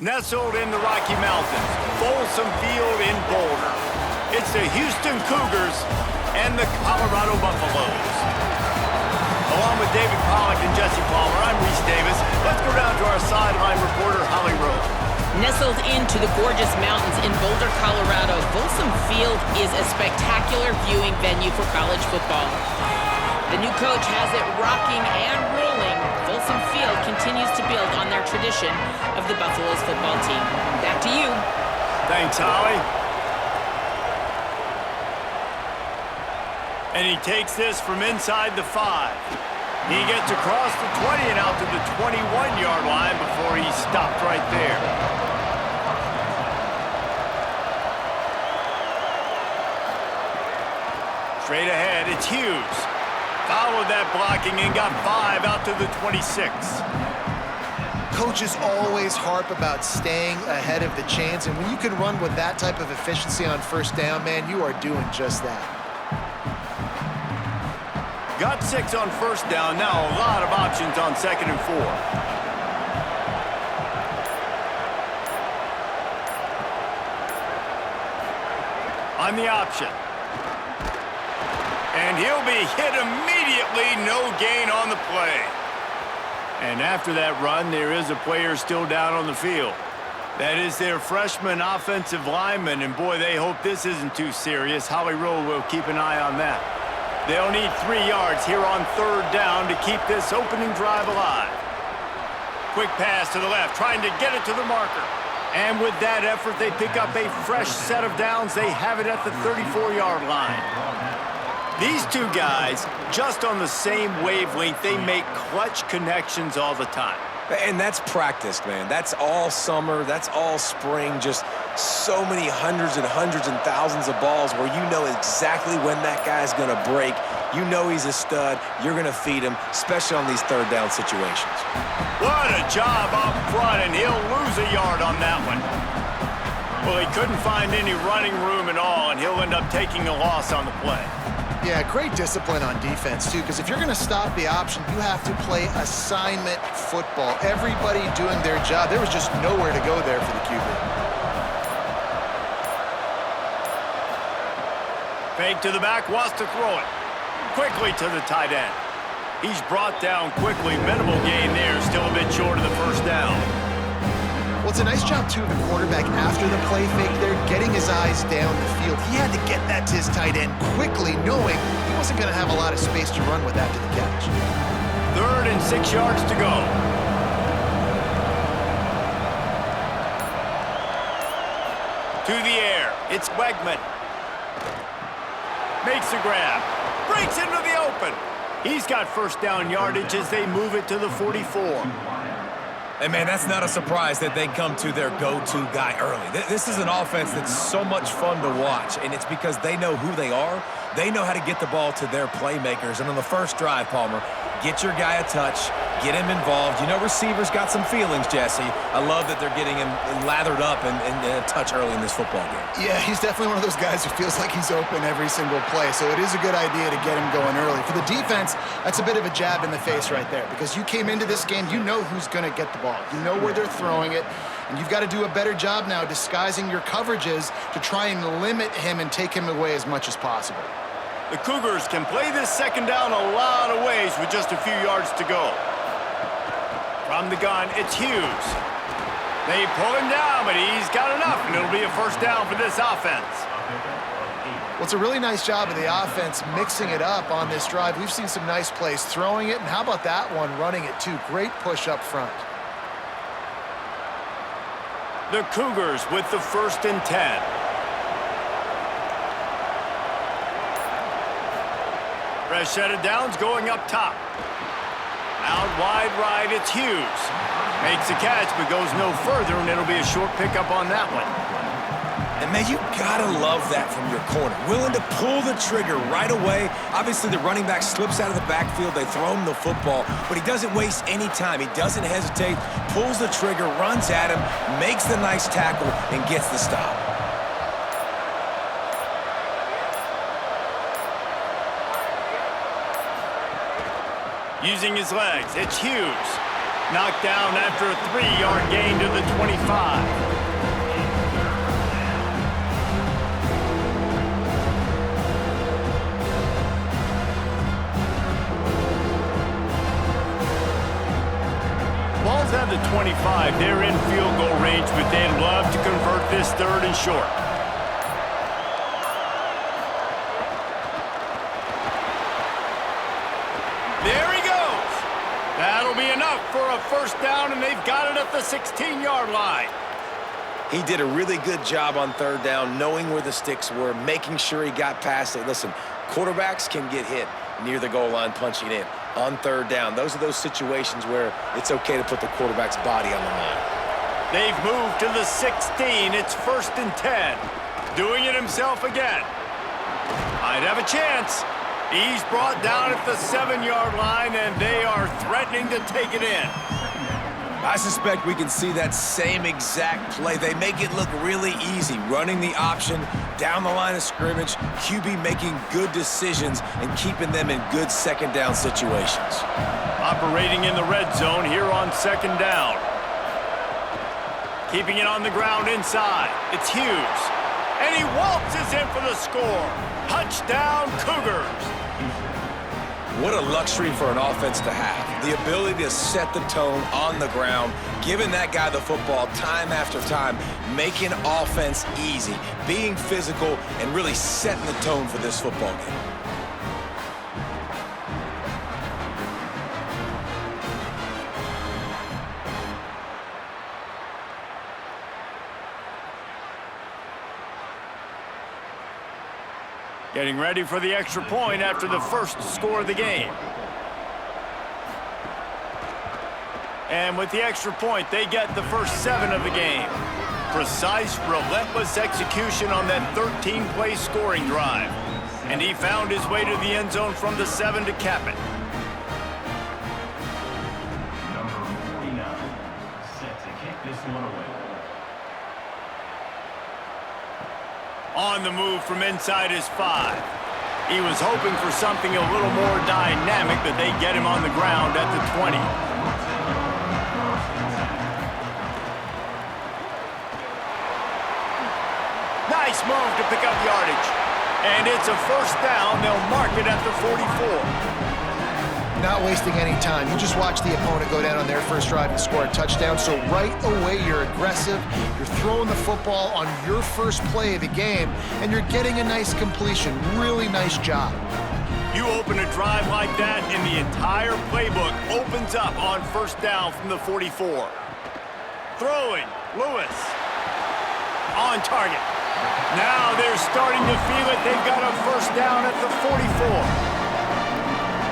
Nestled in the Rocky Mountains, Folsom Field in Boulder. It's the Houston Cougars and the Colorado Buffaloes. Along with David Pollack and Jesse Palmer, I'm Reese Davis. Let's go down to our sideline reporter, Holly Rowe. Nestled into the gorgeous mountains in Boulder, Colorado, Folsom Field is a spectacular viewing venue for college football. The new coach has it rocking and rolling. Folsom Field continues to build on their tradition of the Buffaloes football team. Back to you. Thanks, Holly. And he takes this from inside the 5. He gets across the 20 and out to the 21-yard line before he's stopped right there. Straight ahead, it's Hughes. Followed that blocking and got 5 out to the 26. Coaches always harp about staying ahead of the chains, and when you can run with that type of efficiency on first down, man, you are doing just that. Got 6 on first down. Now a lot of options on 2nd and 4. On the option. And he'll be hit immediately. No gain on the play. And after that run, there is a player still down on the field. That is their freshman offensive lineman. And boy, they hope this isn't too serious. Holly Rowe will keep an eye on that. They'll need 3 yards here on 3rd down to keep this opening drive alive. Quick pass to the left, trying to get it to the marker. And with that effort, they pick up a fresh set of downs. They have it at the 34-yard line. These two guys, just on the same wavelength, they make clutch connections all the time. And that's practice, man. That's all summer. That's all spring. Just so many hundreds and thousands of balls where you know exactly when that guy's going to break. You know he's a stud. You're going to feed him, especially on these 3rd down situations. What a job up front, and he'll lose a yard on that one. Well, he couldn't find any running room at all, and he'll end up taking a loss on the play. Yeah, great discipline on defense, too, because if you're going to stop the option, you have to play assignment football. Everybody doing their job. There was just nowhere to go there for the QB. Fake to the back, wants to throw it. Quickly to the tight end. He's brought down quickly. Minimal gain there, still a bit short of the first down. Well, it's a nice job, too, of the quarterback after the play fake there, getting his eyes down the field. He had to get that to his tight end quickly, knowing he wasn't going to have a lot of space to run with after the catch. 3rd and 6 yards to go. To the air, it's Wegman. Makes a grab. Breaks into the open. He's got first down yardage as they move it to the 44. And, man, that's not a surprise that they come to their go-to guy early. This is an offense that's so much fun to watch, and it's because they know who they are. They know how to get the ball to their playmakers. And on the first drive, Palmer, get your guy a touch, get him involved. You know receivers got some feelings, Jesse. I love that they're getting him lathered up and a touch early in this football game. Yeah, he's definitely one of those guys who feels like he's open every single play, so it is a good idea to get him going early. For the defense, that's a bit of a jab in the face right there, because you came into this game, you know who's going to get the ball. You know where they're throwing it, and you've got to do a better job now disguising your coverages to try and limit him and take him away as much as possible. The Cougars can play this 2nd down a lot of ways with just a few yards to go. From the gun, it's Hughes. They pull him down, but he's got enough, and it'll be a first down for this offense. Well, it's a really nice job of the offense mixing it up on this drive. We've seen some nice plays throwing it, and how about that one running it too? Great push up front. The Cougars with the 1st and 10. Fresh set of downs going up top. Out wide right, it's Hughes. Makes a catch, but goes no further, and it'll be a short pickup on that one. And, man, you gotta love that from your corner. Willing to pull the trigger right away. Obviously, the running back slips out of the backfield. They throw him the football, but he doesn't waste any time. He doesn't hesitate, pulls the trigger, runs at him, makes the nice tackle, and gets the stop. Using his legs, it's Hughes. Knocked down after a 3-yard gain to the 25. 25. They're in field goal range, but they'd love to convert this third and short. There he goes. That'll be enough for a first down, and they've got it at the 16-yard line. He did a really good job on third down, knowing where the sticks were, making sure he got past it. Listen, quarterbacks can get hit near the goal line punching in. On third down, those are those situations where it's okay to put the quarterback's body on the line. They've moved to the 16. It's 1st and 10. Doing it himself again. Might have a chance. He's brought down at the 7-yard line, and they are threatening to take it in. I suspect we can see that same exact play. They make it look really easy, running the option down the line of scrimmage, QB making good decisions and keeping them in good second down situations. Operating in the red zone here on 2nd down. Keeping it on the ground inside. It's Hughes. And he waltzes in for the score. Touchdown, Cougars. What a luxury for an offense to have. The ability to set the tone on the ground, giving that guy the football time after time, making offense easy, being physical, and really setting the tone for this football game. Getting ready for the extra point after the first score of the game. And with the extra point, they get the first 7 of the game. Precise, relentless execution on that 13-play scoring drive. And he found his way to the end zone from the 7 to cap it. Number 49, set to kick this one away. On the move from inside his 5. He was hoping for something a little more dynamic, but they get him on the ground at the 20. Nice move to pick up yardage. And it's a first down. They'll mark it at the 44. Not wasting any time. You just watch the opponent go down on their first drive and score a touchdown. So right away, you're aggressive. You're throwing the football on your first play of the game, and you're getting a nice completion. Really nice job. You open a drive like that, and the entire playbook opens up on first down from the 44. Throwing, Lewis. On target. Now they're starting to feel it. They've got a first down at the 44.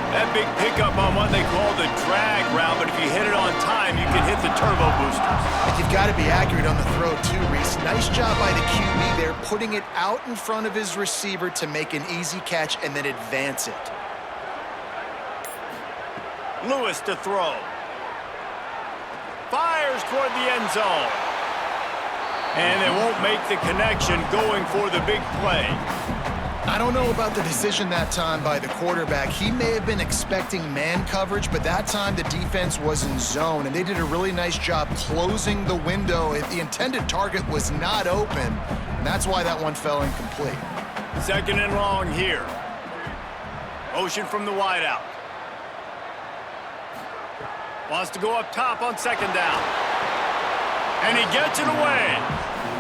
That big pickup on what they call the drag route, but if you hit it on time, you can hit the turbo boosters. And you've got to be accurate on the throw too, Reese. Nice job by the QB there, putting it out in front of his receiver to make an easy catch and then advance it. Lewis to throw. Fires toward the end zone. And they won't make the connection going for the big play. I don't know about the decision that time by the quarterback. He may have been expecting man coverage, but that time the defense was in zone, and they did a really nice job closing the window. If the intended target was not open, and that's why that one fell incomplete. 2nd and long here. Motion from the wideout. Wants to go up top on 2nd down. And he gets it away.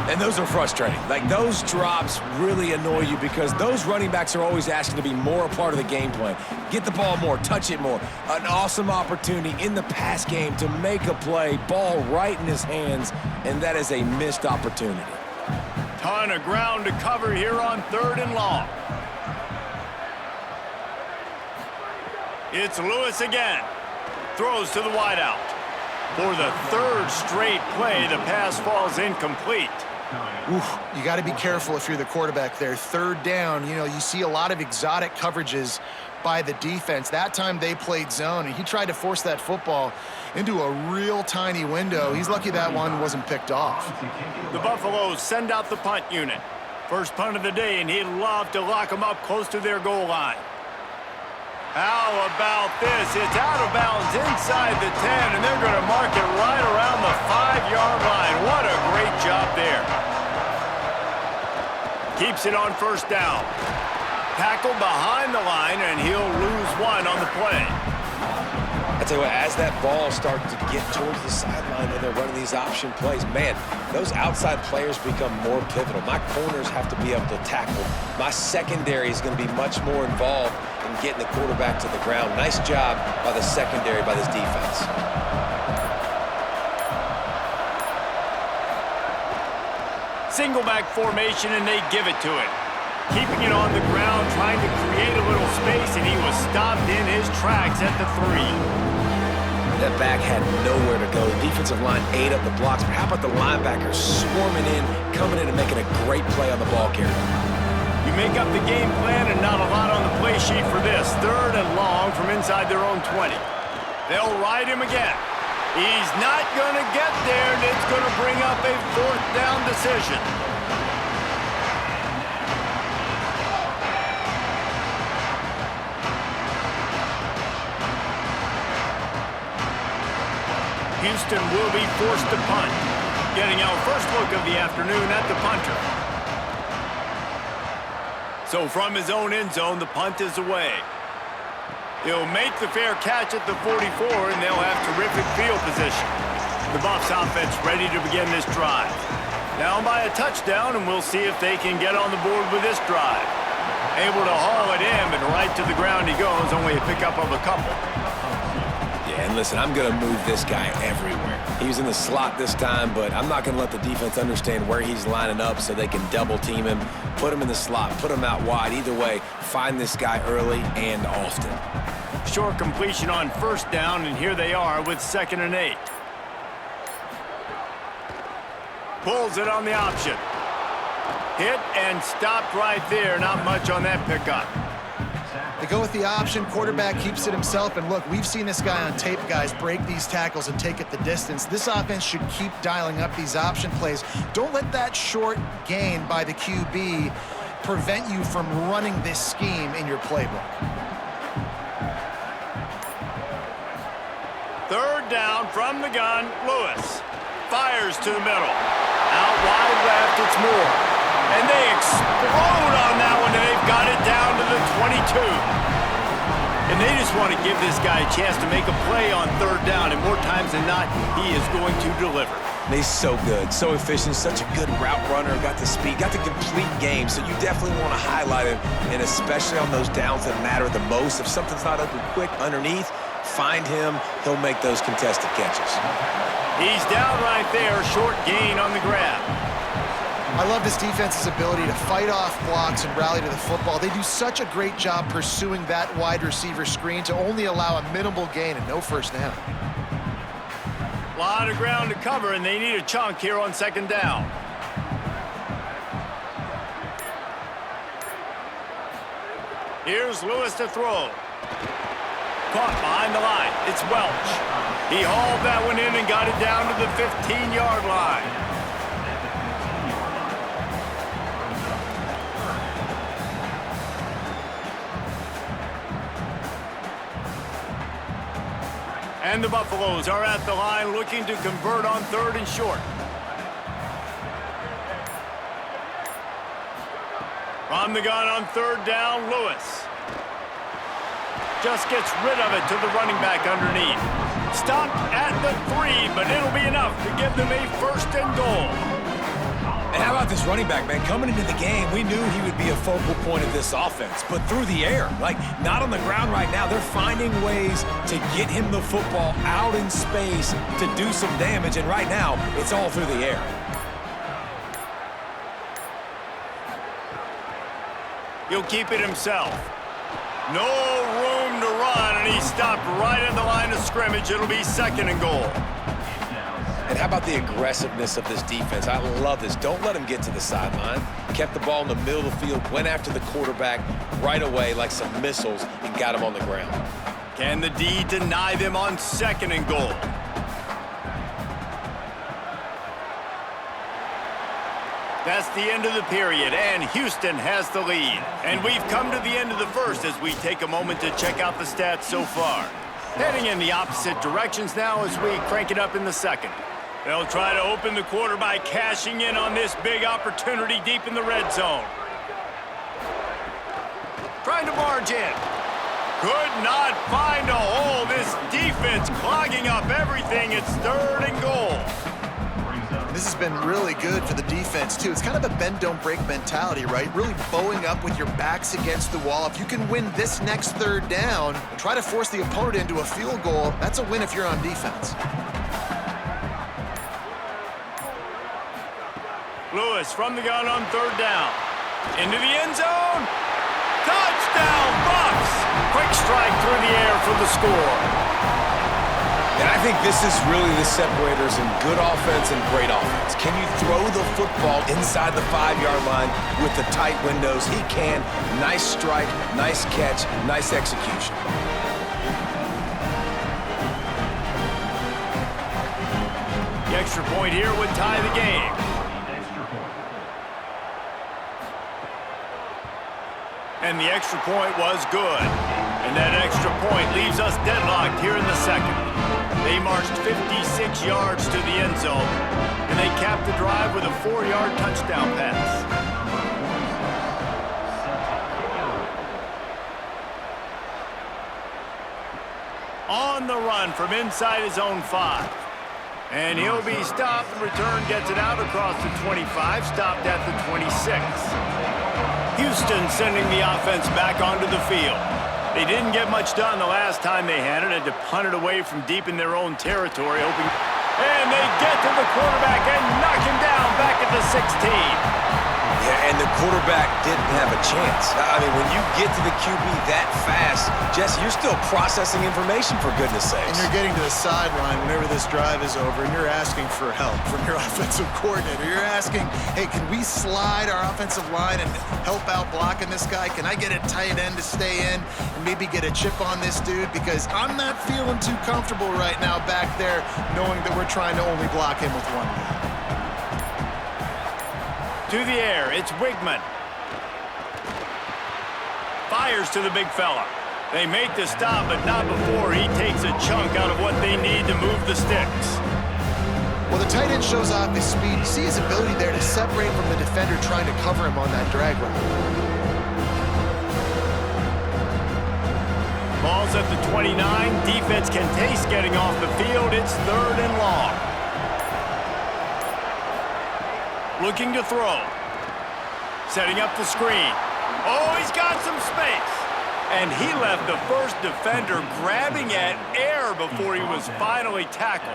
And those are frustrating. Like, those drops really annoy you because those running backs are always asking to be more a part of the game plan. Get the ball more, touch it more. An awesome opportunity in the pass game to make a play, ball right in his hands, and that is a missed opportunity. Ton of ground to cover here on 3rd and long. It's Lewis again. Throws to the wideout. For the 3rd straight play, the pass falls incomplete. Oof, you got to be careful if you're the quarterback there. 3rd down, you see a lot of exotic coverages by the defense. That time they played zone, and he tried to force that football into a real tiny window. He's lucky that one wasn't picked off. The Buffaloes send out the punt unit. First punt of the day, and he'd love to lock them up close to their goal line. How about this? It's out of bounds inside the 10, and they're going to mark it right around the 5-yard line. What a great job there. Keeps it on first down. Tackled behind the line, and he'll lose 1 on the play. tell you what, as that ball starts to get towards the sideline when they're running these option plays, man, those outside players become more pivotal. My corners have to be able to tackle. My secondary is going to be much more involved in getting the quarterback to the ground. Nice job by the secondary, by this defense. Single back formation, and they give it to him. Keeping it on the ground, trying to create a little space, and he was stopped in his tracks at the 3. That back had nowhere to go. The defensive line ate up the blocks, but how about the linebackers swarming in, coming in and making a great play on the ball carrier? You make up the game plan and not a lot on the play sheet for this. 3rd and long from inside their own 20. They'll ride him again. He's not going to get there, and it's going to bring up a 4th down decision. Houston will be forced to punt. Getting our first look of the afternoon at the punter. So from his own end zone, the punt is away. He'll make the fair catch at the 44, and they'll have terrific field position. The Buffs offense ready to begin this drive. Down by a touchdown, and we'll see if they can get on the board with this drive. Able to haul it in, but right to the ground he goes, only a pickup of a couple. Yeah, and listen, I'm going to move this guy everywhere. He's in the slot this time, but I'm not going to let the defense understand where he's lining up so they can double team him, put him in the slot, put him out wide. Either way, find this guy early and often. Short completion on 1st down, and here they are with 2nd and 8. Pulls it on the option. Hit and stopped right there. Not much on that pickup. They go with the option. Quarterback keeps it himself. And look, we've seen this guy on tape, guys, break these tackles and take it the distance. This offense should keep dialing up these option plays. Don't let that short gain by the QB prevent you from running this scheme in your playbook. 3rd down from the gun. Lewis fires to the middle. Out wide left, it's Moore. And they explode on that one, and they've got it down to the 22. And they just want to give this guy a chance to make a play on 3rd down, and more times than not, he is going to deliver. He's so good, so efficient, such a good route runner, got the speed, got the complete game, so you definitely want to highlight him, and especially on those downs that matter the most. If something's not open quick underneath, find him, he'll make those contested catches. He's down right there, short gain on the grab. I love this defense's ability to fight off blocks and rally to the football. They do such a great job pursuing that wide receiver screen to only allow a minimal gain and no 1st down. A lot of ground to cover, and they need a chunk here on 2nd down. Here's Lewis to throw. Caught behind the line. It's Welch. He hauled that one in and got it down to the 15-yard line. And the Buffaloes are at the line looking to convert on 3rd and short. From the gun on 3rd down, Lewis. Just gets rid of it to the running back underneath. Stopped at the 3, but it'll be enough to give them a 1st and goal. And how about this running back, man? Coming into the game, we knew he would be a focal point of this offense, but through the air, like not on the ground right now. They're finding ways to get him the football out in space to do some damage, and right now, it's all through the air. He'll keep it himself. No room to run, and he stopped right at the line of scrimmage. It'll be 2nd and goal. And how about the aggressiveness of this defense? I love this. Don't let him get to the sideline. Kept the ball in the middle of the field, went after the quarterback right away like some missiles and got him on the ground. Can the D deny them on 2nd and goal? That's the end of the period, and Houston has the lead. And we've come to the end of the 1st as we take a moment to check out the stats so far. Heading in the opposite directions now as we crank it up in the 2nd. They'll try to open the quarter by cashing in on this big opportunity deep in the red zone. Trying to barge in. Could not find a hole. This defense clogging up everything. It's 3rd and goal. This has been really good for the defense, too. It's kind of a bend-don't-break mentality, right? Really bowing up with your backs against the wall. If you can win this next 3rd down, try to force the opponent into a field goal, that's a win if you're on defense. Lewis from the gun on 3rd down. Into the end zone. Touchdown, Bucks! Quick strike through the air for the score. And I think this is really the separators in good offense and great offense. Can you throw the football inside the 5-yard line with the tight windows? He can. Nice strike, nice catch, nice execution. The extra point here would tie the game. And the extra point was good. And that extra point leaves us deadlocked here in the 2nd. They marched 56 yards to the end zone, and they capped the drive with a 4-yard touchdown pass. On the run from inside his own 5. And he'll be stopped and return gets it out across the 25, stopped at the 26. Houston sending the offense back onto the field. They didn't get much done the last time they had it. Had to punt it away from deep in their own territory, hoping. And they get to the quarterback and knock him down back at the 16. Yeah, and the quarterback didn't have a chance. I mean, when you get to the QB that fast, Jesse, you're still processing information, for goodness sakes. And you're getting to the sideline whenever this drive is over, and you're asking for help from your offensive coordinator. You're asking, hey, can we slide our offensive line and help out blocking this guy? Can I get a tight end to stay in and maybe get a chip on this dude? Because I'm not feeling too comfortable right now back there knowing that we're trying to only block him with one guy. To the air, it's Wigman. Fires to the big fella. They make the stop, but not before he takes a chunk out of what they need to move the sticks. Well, the tight end shows off his speed. You see his ability there to separate from the defender trying to cover him on that drag route. Ball's at the 29. Defense can taste getting off the field. It's 3rd and long. Looking to throw. Setting up the screen. Oh, he's got some space. And he left the first defender grabbing at air before he was finally tackled.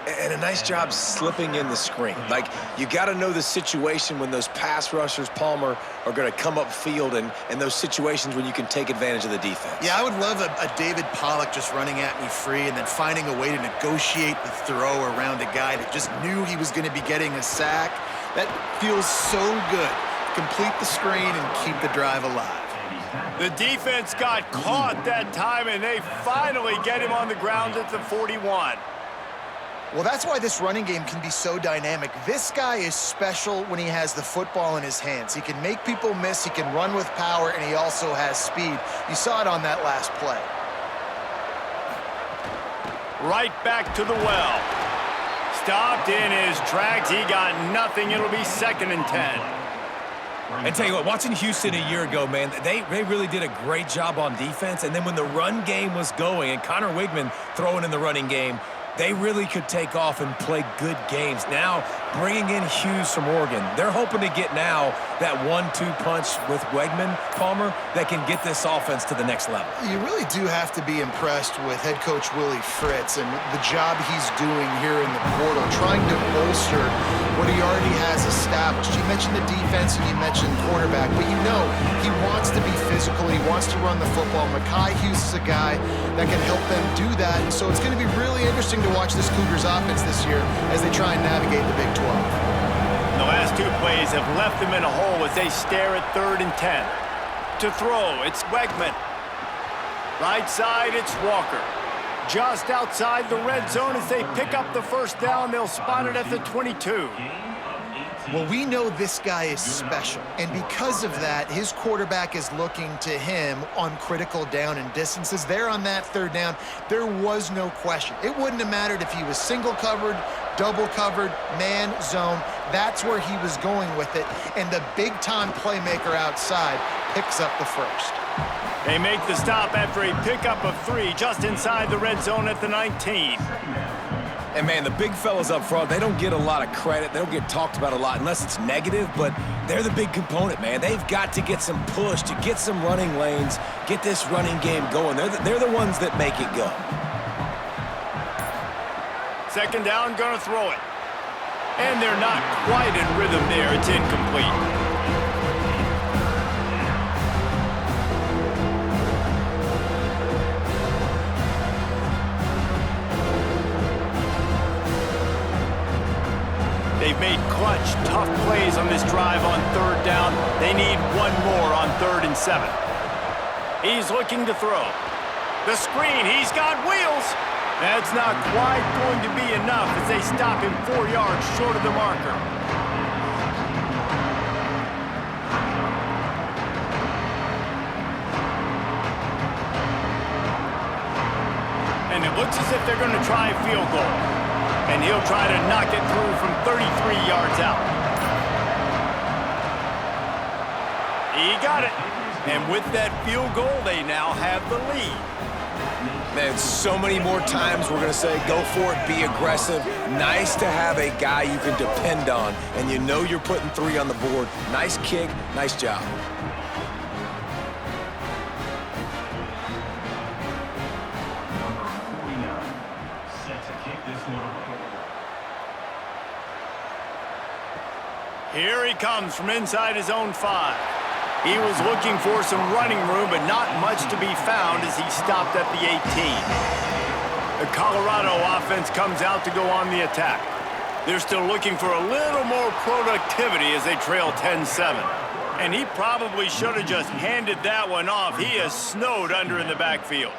And a nice job slipping in the screen. Like, you got to know the situation when those pass rushers, Palmer, are going to come up field and those situations when you can take advantage of the defense. Yeah, I would love a David Pollock just running at me free and then finding a way to negotiate the throw around a guy that just knew he was going to be getting a sack. That feels so good. Complete the screen and keep the drive alive. The defense got caught that time, and they finally get him on the ground at the 41. Well, that's why this running game can be so dynamic. This guy is special when he has the football in his hands. He can make people miss, he can run with power, and he also has speed. You saw it on that last play. Right back to the well. Stopped in his tracks. He got nothing. It'll be 2nd and 10. And tell you what, watching Houston a year ago, man, they really did a great job on defense. And then when the run game was going and Connor Wigman throwing in the running game, they really could take off and play good games. Now, bringing in Hughes from Oregon, they're hoping to get now that 1-2 punch with Wegman, Palmer, that can get this offense to the next level. You really do have to be impressed with head coach Willie Fritz and the job he's doing here in the portal, trying to bolster what he already has established. You mentioned the defense and you mentioned quarterback, but you know he wants to be physical. He wants to run the football. Mekhi Hughes is a guy that can help them do that, and so it's going to be really interesting to watch this Cougars offense this year as they try and navigate the Big 12. The last 2 plays have left them in a hole as they stare at 3rd and 10. To throw, it's Wegman. Right side, it's Walker. Just outside the red zone as they pick up the first down. They'll spot it at the 22. Well, we know this guy is special, and because of that, his quarterback is looking to him on critical down and distances. There on that 3rd down, there was no question. It wouldn't have mattered if he was single covered, double covered, man, zone. That's where he was going with it, and the big-time playmaker outside picks up the first. They make the stop after a pickup of 3 just inside the red zone at the 19. And, man, the big fellas up front, they don't get a lot of credit. They don't get talked about a lot unless it's negative, but they're the big component, man. They've got to get some push, to get some running lanes, get this running game going. They're the ones that make it go. Second down, gonna throw it. And they're not quite in rhythm there. It's incomplete. They've made clutch, tough plays on this drive on third down. They need one more on 3rd and 7. He's looking to throw. The screen, he's got wheels. That's not quite going to be enough as they stop him 4 yards short of the marker. And it looks as if they're going to try a field goal. And he'll try to knock it through from 33 yards out. He got it. And with that field goal, they now have the lead. Man, so many more times we're going to say, go for it, be aggressive. Nice to have a guy you can depend on, and you know you're putting 3 on the board. Nice kick, nice job. Here he comes from inside his own 5. He was looking for some running room, but not much to be found as he stopped at the 18. The Colorado offense comes out to go on the attack. They're still looking for a little more productivity as they trail 10-7. And he probably should have just handed that one off. He is snowed under in the backfield.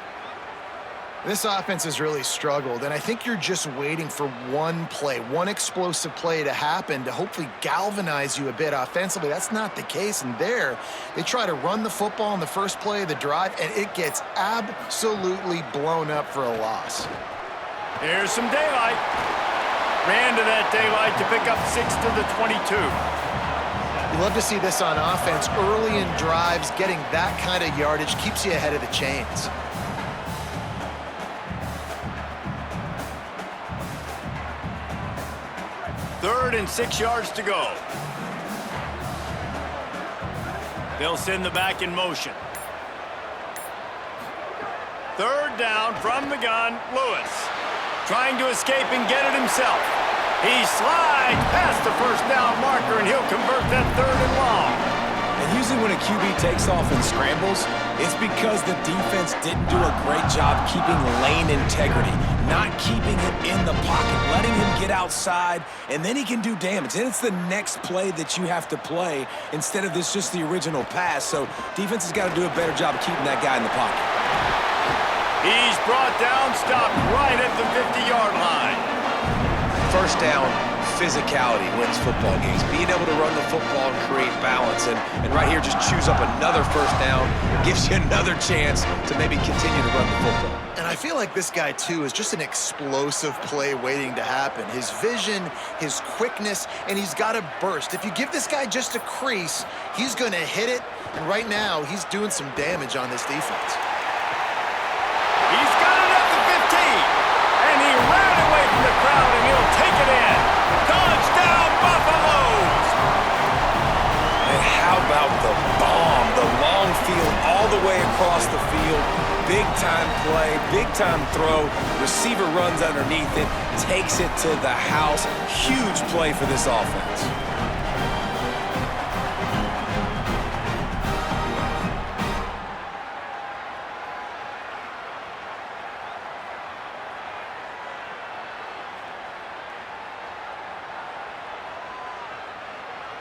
This offense has really struggled, and I think you're just waiting for one play, one explosive play to happen to hopefully galvanize you a bit offensively. That's not the case, and there, they try to run the football in the first play of the drive, and it gets absolutely blown up for a loss. Here's some daylight. Ran to that daylight to pick up 6 to the 22. You love to see this on offense. Early in drives, getting that kind of yardage keeps you ahead of the chains. 3rd and 6 yards to go. They'll send the back in motion. 3rd down from the gun, Lewis. Trying to escape and get it himself. He slides past the first down marker, and he'll convert that 3rd and long. And usually when a QB takes off and scrambles, it's because the defense didn't do a great job keeping lane integrity, not keeping him in the pocket, letting him get outside, and then he can do damage. And it's the next play that you have to play instead of this just the original pass. So defense has got to do a better job of keeping that guy in the pocket. He's brought down, stopped right at the 50-yard line. First down, physicality wins football games. Being able to run the football and create balance. And right here, just choose up another first down, gives you another chance to maybe continue to run the football. And I feel like this guy, too, is just an explosive play waiting to happen. His vision, his quickness, and he's got a burst. If you give this guy just a crease, he's going to hit it. And right now, he's doing some damage on this defense. He's got it at the 15. And he ran away from the crowd, and he'll take it in. Touchdown, Buffaloes! And how about the bomb, the long field all the way across the field. Big-time play, big-time throw. Receiver runs underneath it, takes it to the house. Huge play for this offense.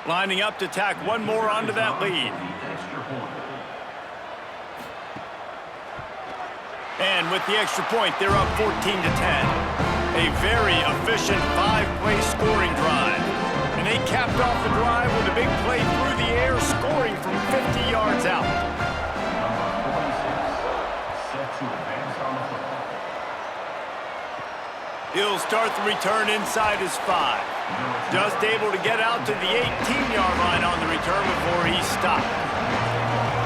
Lining up to tack one more onto that lead. And with the extra point, they're up 14 to 10. A very efficient 5-play scoring drive. And they capped off the drive with a big play through the air, scoring from 50 yards out. He'll start the return inside his 5. Just able to get out to the 18-yard line on the return before he's stopped.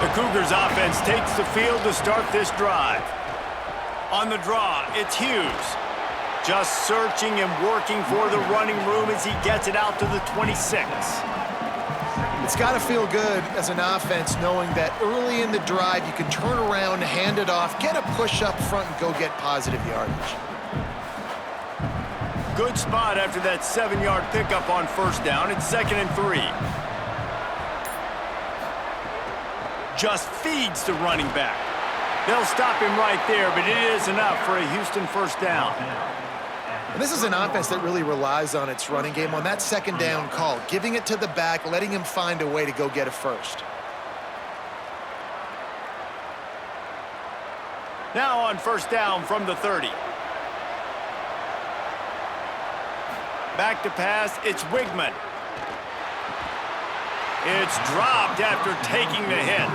The Cougars offense takes the field to start this drive. On the draw, it's Hughes. Just searching and working for the running room as he gets it out to the 26. It's got to feel good as an offense knowing that early in the drive you can turn around, hand it off, get a push up front, and go get positive yardage. Good spot after that 7-yard pickup on first down. It's 2nd and 3. Just feeds the running back. They'll stop him right there, but it is enough for a Houston first down. And this is an offense that really relies on its running game on that 2nd down call, giving it to the back, letting him find a way to go get a first. Now on first down from the 30. Back to pass, it's Wigman. It's dropped after taking the hit.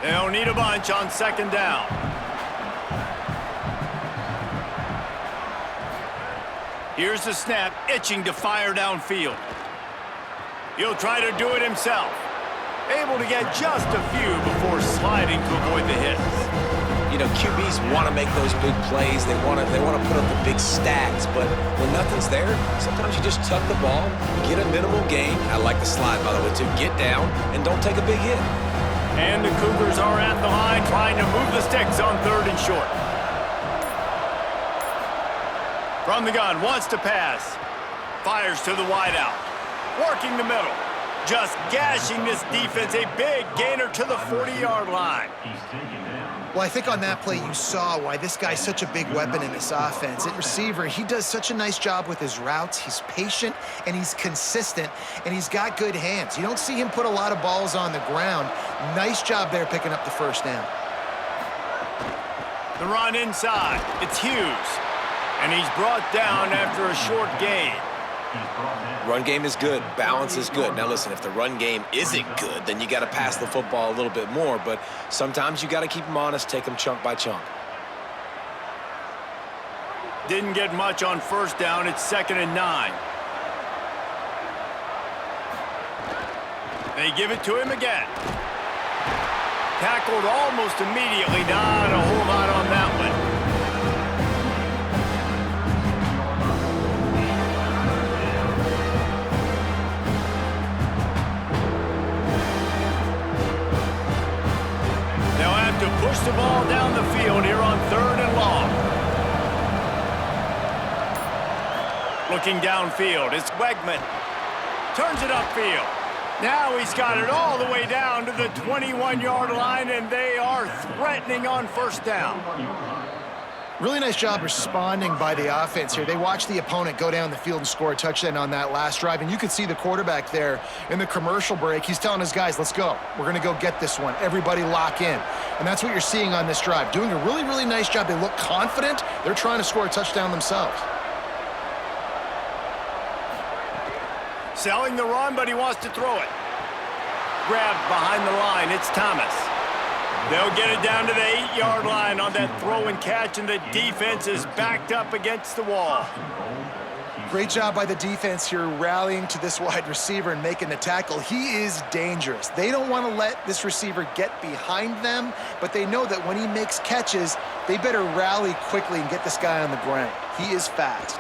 They'll need a bunch on 2nd down. Here's the snap, itching to fire downfield. He'll try to do it himself. Able to get just a few before sliding to avoid the hits. You know, QBs want to make those big plays. They want to put up the big stats. But when nothing's there, sometimes you just tuck the ball, get a minimal gain. I like the slide, by the way, too. Get down and don't take a big hit. And the Cougars are at the line trying to move the sticks on 3rd and short. From the gun, wants to pass. Fires to the wideout. Working the middle. Just gashing this defense. A big gainer to the 40-yard line. Well, I think on that play you saw why this guy's such a big weapon in this offense. At receiver, he does such a nice job with his routes. He's patient, and he's consistent, and he's got good hands. You don't see him put a lot of balls on the ground. Nice job there picking up the first down. The run inside. It's Hughes. And he's brought down after a short gain. Run game is good. Balance is good. Now, listen, if the run game isn't good, then you got to pass the football a little bit more. But sometimes you got to keep them honest, take them chunk by chunk. Didn't get much on first down. It's 2nd and 9. They give it to him again. Tackled almost immediately. Not a whole lot on that one. To push the ball down the field here on 3rd and long. Looking downfield, it's Wegman. Turns it upfield. Now he's got it all the way down to the 21-yard line, and they are threatening on first down. Really nice job responding by the offense here. They watched the opponent go down the field and score a touchdown on that last drive, and you could see the quarterback there in the commercial break. He's telling his guys, let's go. We're going to go get this one. Everybody lock in. And that's what you're seeing on this drive. Doing a really, really nice job. They look confident. They're trying to score a touchdown themselves. Selling the run, but he wants to throw it. Grabbed behind the line. It's Thomas. They'll get it down to the 8-yard line on that throw and catch, and the defense is backed up against the wall. Great job by the defense here rallying to this wide receiver and making the tackle. He is dangerous. They don't want to let this receiver get behind them, but they know that when he makes catches, they better rally quickly and get this guy on the ground. He is fast.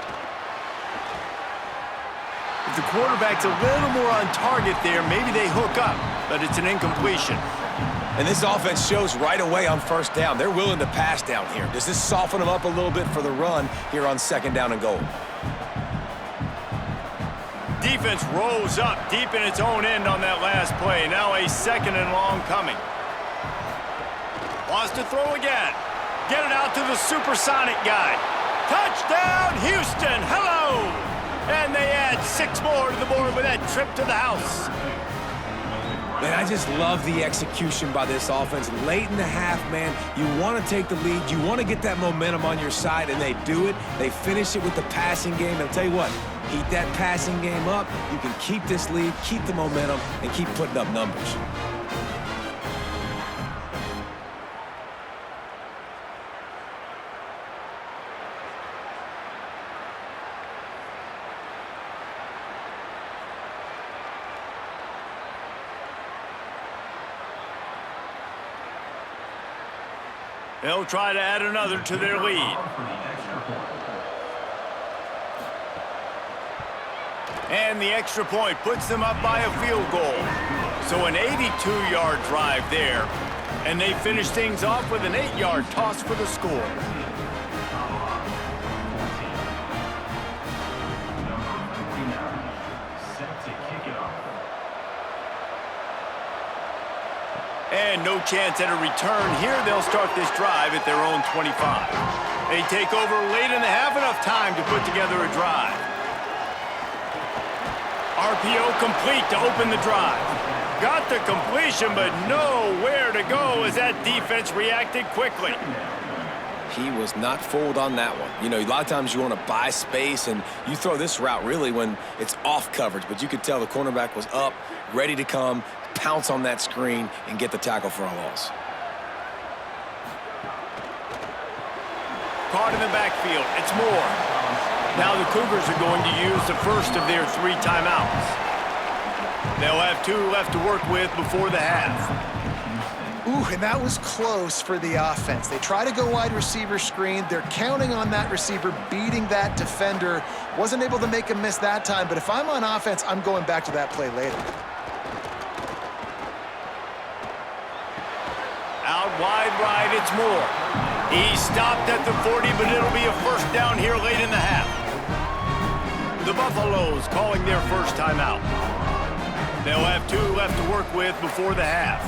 If the quarterback's a little more on target there, maybe they hook up, but it's an incompletion. And this offense shows right away on first down. They're willing to pass down here. Does this soften them up a little bit for the run here on 2nd down and goal? Defense rolls up deep in its own end on that last play. Now a 2nd and long coming. Wants to throw again. Get it out to the supersonic guy. Touchdown, Houston. Hello. And they add 6 more to the board with that trip to the house. Man, I just love the execution by this offense. Late in the half, man, you want to take the lead. You want to get that momentum on your side, and they do it. They finish it with the passing game. I'll tell you what, keep that passing game up. You can keep this lead, keep the momentum, and keep putting up numbers. They'll try to add another to their lead. For the extra point. And the extra point puts them up by a field goal. So an 82-yard drive there. And they finish things off with an 8-yard toss for the score. Number 49, set to kick it off. And no chance at a return here. They'll start this drive at their own 25. They take over late in the half, enough time to put together a drive. RPO complete to open the drive. Got the completion, but nowhere to go as that defense reacted quickly. He was not fooled on that one. You know, a lot of times you want to buy space, and you throw this route really when it's off coverage, but you could tell the cornerback was up, ready to come, pounce on that screen, and get the tackle for a loss. Caught in the backfield. It's Moore. Now the Cougars are going to use the first of their 3 timeouts. They'll have 2 left to work with before the half. Ooh, and that was close for the offense. They try to go wide receiver screen. They're counting on that receiver beating that defender. Wasn't able to make a miss that time, but if I'm on offense, I'm going back to that play later. Out wide right, it's Moore. He stopped at the 40, but it'll be a first down here late in the half. The Buffaloes calling their first timeout. They'll have 2 left to work with before the half.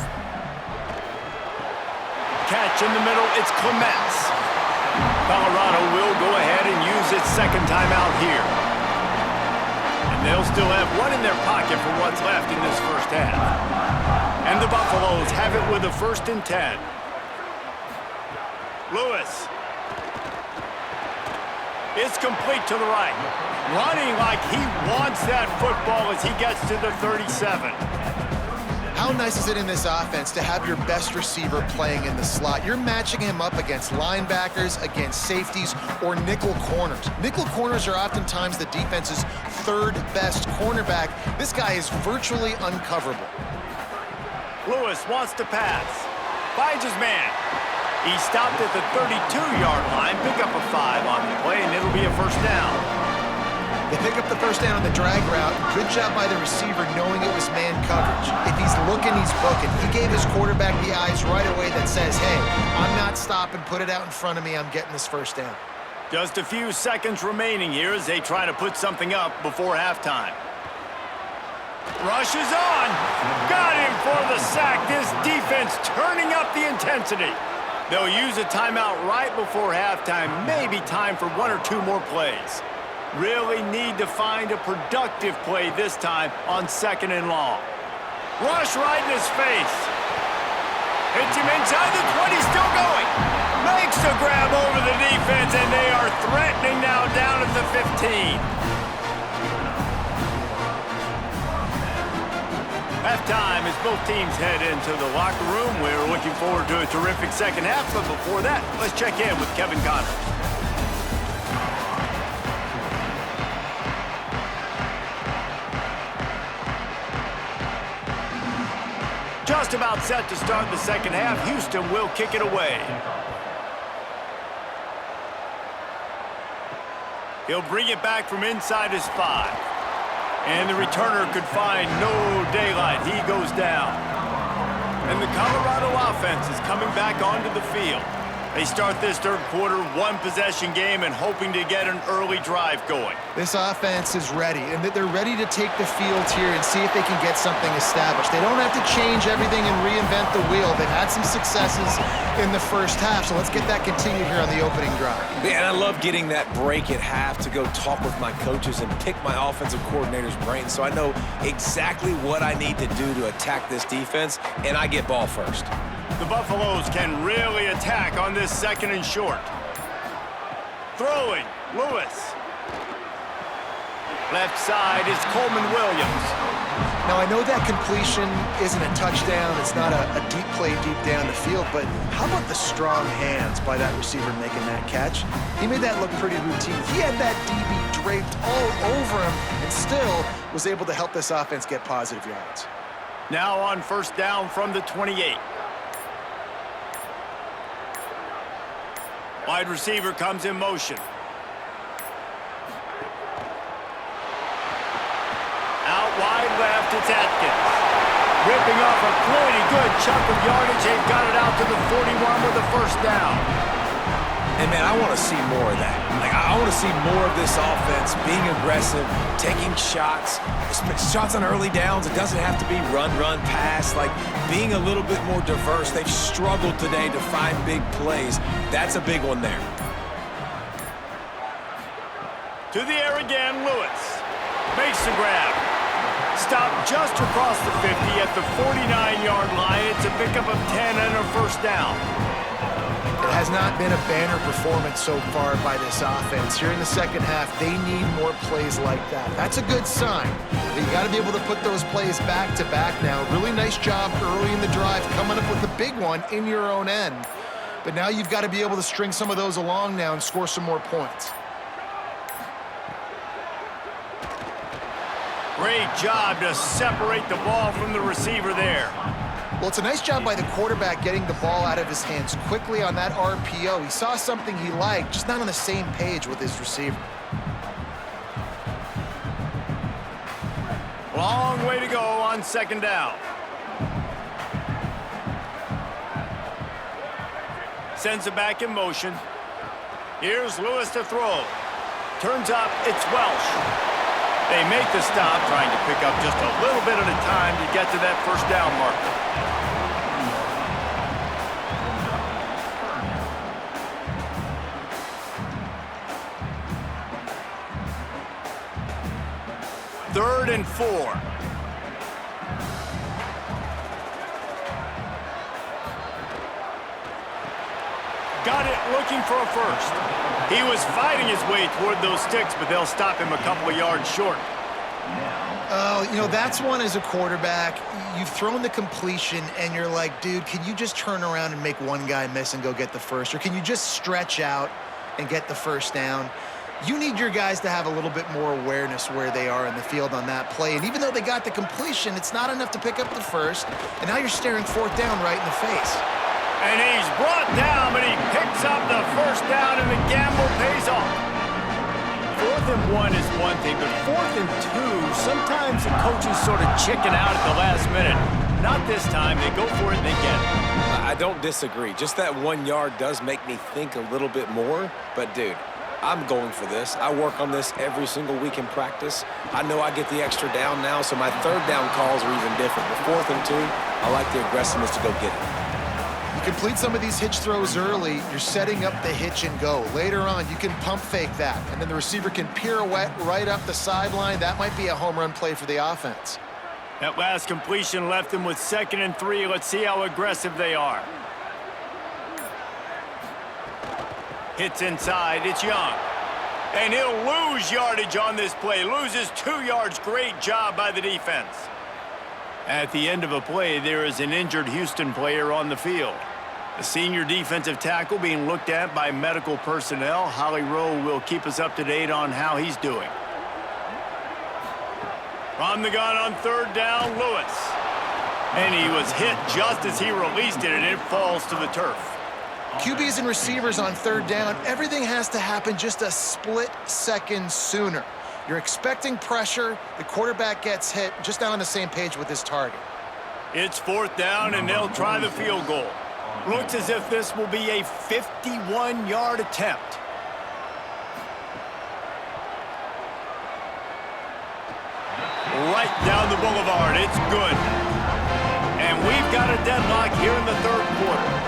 Catch in the middle, it's Clements. Colorado will go ahead and use its second timeout here. And they'll still have 1 in their pocket for what's left in this first half. And the Buffaloes have it with a 1st and 10. Lewis. It's complete to the right. Running like he wants that football as he gets to the 37. How nice is it in this offense to have your best receiver playing in the slot? You're matching him up against linebackers, against safeties, or nickel corners. Nickel corners are oftentimes the defense's 3rd best cornerback. This guy is virtually uncoverable. Lewis wants to pass. Finds his man. He stopped at the 32-yard line. Pick up a 5 on the play, and it'll be a first down. They pick up the first down on the drag route. Good job by the receiver knowing it was man coverage. If he's looking, he's booking. He gave his quarterback the eyes right away that says, hey, I'm not stopping. Put it out in front of me. I'm getting this first down. Just a few seconds remaining here as they try to put something up before halftime. Rush is on. Got him for the sack. This defense turning up the intensity. They'll use a timeout right before halftime. Maybe time for 1 or 2 more plays. Really need to find a productive play this time on 2nd and long. Rush right in his face. Hits him inside the 20, still going. Makes the grab over the defense, and they are threatening now down at the 15. Halftime as both teams head into the locker room. We're looking forward to a terrific second half, but before that, let's check in with Kevin Connors. Just about set to start the second half. Houston will kick it away. He'll bring it back from inside his 5. And the returner could find no daylight. He goes down. And the Colorado offense is coming back onto the field. They start this 3rd quarter 1-possession game and hoping to get an early drive going. This offense is ready, and they're ready to take the field here and see if they can get something established. They don't have to change everything and reinvent the wheel. They've had some successes in the first half, so let's get that continued here on the opening drive. Man, I love getting that break at half to go talk with my coaches and pick my offensive coordinator's brain so I know exactly what I need to do to attack this defense, and I get ball first. The Buffaloes can really attack on this 2nd and short. Throwing, Lewis. Left side is Coleman Williams. Now, I know that completion isn't a touchdown. It's not a deep play deep down the field, but how about the strong hands by that receiver making that catch? He made that look pretty routine. He had that DB draped all over him and still was able to help this offense get positive yards. Now on first down from the 28. Wide receiver comes in motion. Out wide left, it's Atkins. Ripping off a pretty good chunk of yardage. They've got it out to the 41 with a first down. And, man, I want to see more of that. Like, I want to see more of this offense being aggressive, taking shots on early downs. It doesn't have to be run, pass. Like, being a little bit more diverse. They've struggled today to find big plays. That's a big one there. To the air again, Lewis. Makes the grab. Stopped just across the 50 at the 49-yard line. It's a pickup of 10 and a first down. It has not been a banner performance so far by this offense. Here in the second half, they need more plays like that. That's a good sign. But you got to be able to put those plays back to back now. Really nice job early in the drive, coming up with a big one in your own end. But now you've got to be able to string some of those along now and score some more points. Great job to separate the ball from the receiver there. Well, it's a nice job by the quarterback getting the ball out of his hands quickly on that RPO. He saw something he liked, just not on the same page with his receiver. Long way to go on second down. Sends it back in motion. Here's Lewis to throw. Turns up, it's Welsh. They make the stop, trying to pick up just a little bit at a time to get to that first down marker. Third and 4. Got it looking for a first. He was fighting his way toward those sticks, but they'll stop him a couple of yards short. Oh, you know, that's one as a quarterback. You've thrown the completion, and you're like, dude, can you just turn around and make one guy miss and go get the first? Or can you just stretch out and get the first down? You need your guys to have a little bit more awareness where they are in the field on that play. And even though they got the completion, it's not enough to pick up the first. And now you're staring fourth down right in the face. And he's brought down, but he picks up the first down, and the gamble pays off. 4th and 1 is one thing, but 4th and 2, sometimes the coaches sort of chicken out at the last minute. Not this time. They go for it and they get it. I don't disagree. Just that 1 yard does make me think a little bit more. But, dude, I'm going for this. I work on this every single week in practice. I know I get the extra down now, so my third down calls are even different. But 4th and 2, I like the aggressiveness to go get it. You complete some of these hitch throws early, you're setting up the hitch and go. Later on, you can pump fake that, and then the receiver can pirouette right up the sideline. That might be a home run play for the offense. That last completion left them with 2nd and 3. Let's see how aggressive they are. Hits inside, it's Young. And he'll lose yardage on this play. Loses 2 yards. Great job by the defense. At the end of a play, there is an injured Houston player on the field. The senior defensive tackle being looked at by medical personnel. Holly Rowe will keep us up to date on how he's doing. From the gun on 3rd down, Lewis. And he was hit just as he released it, and it falls to the turf. QBs and receivers on 3rd down, everything has to happen just a split second sooner. You're expecting pressure, the quarterback gets hit, just not on the same page with his target. It's 4th down, and they'll try the field goal. Looks as if this will be a 51-yard attempt. Right down the boulevard, it's good. And we've got a deadlock here in the 3rd quarter.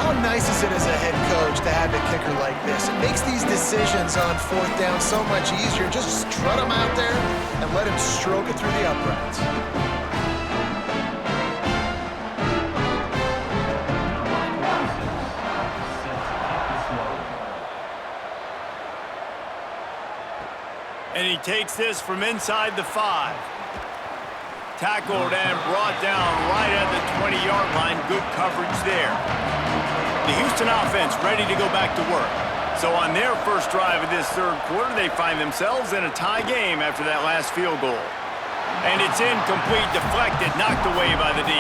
How nice is it as a head coach to have a kicker like this? It makes these decisions on 4th down so much easier. Just strut him out there and let him stroke it through the uprights. And he takes this from inside the 5. Tackled and brought down right at the 20-yard line. Good coverage there. The Houston offense ready to go back to work. So on their first drive of this 3rd quarter, they find themselves in a tie game after that last field goal. And it's incomplete, deflected, knocked away by the D.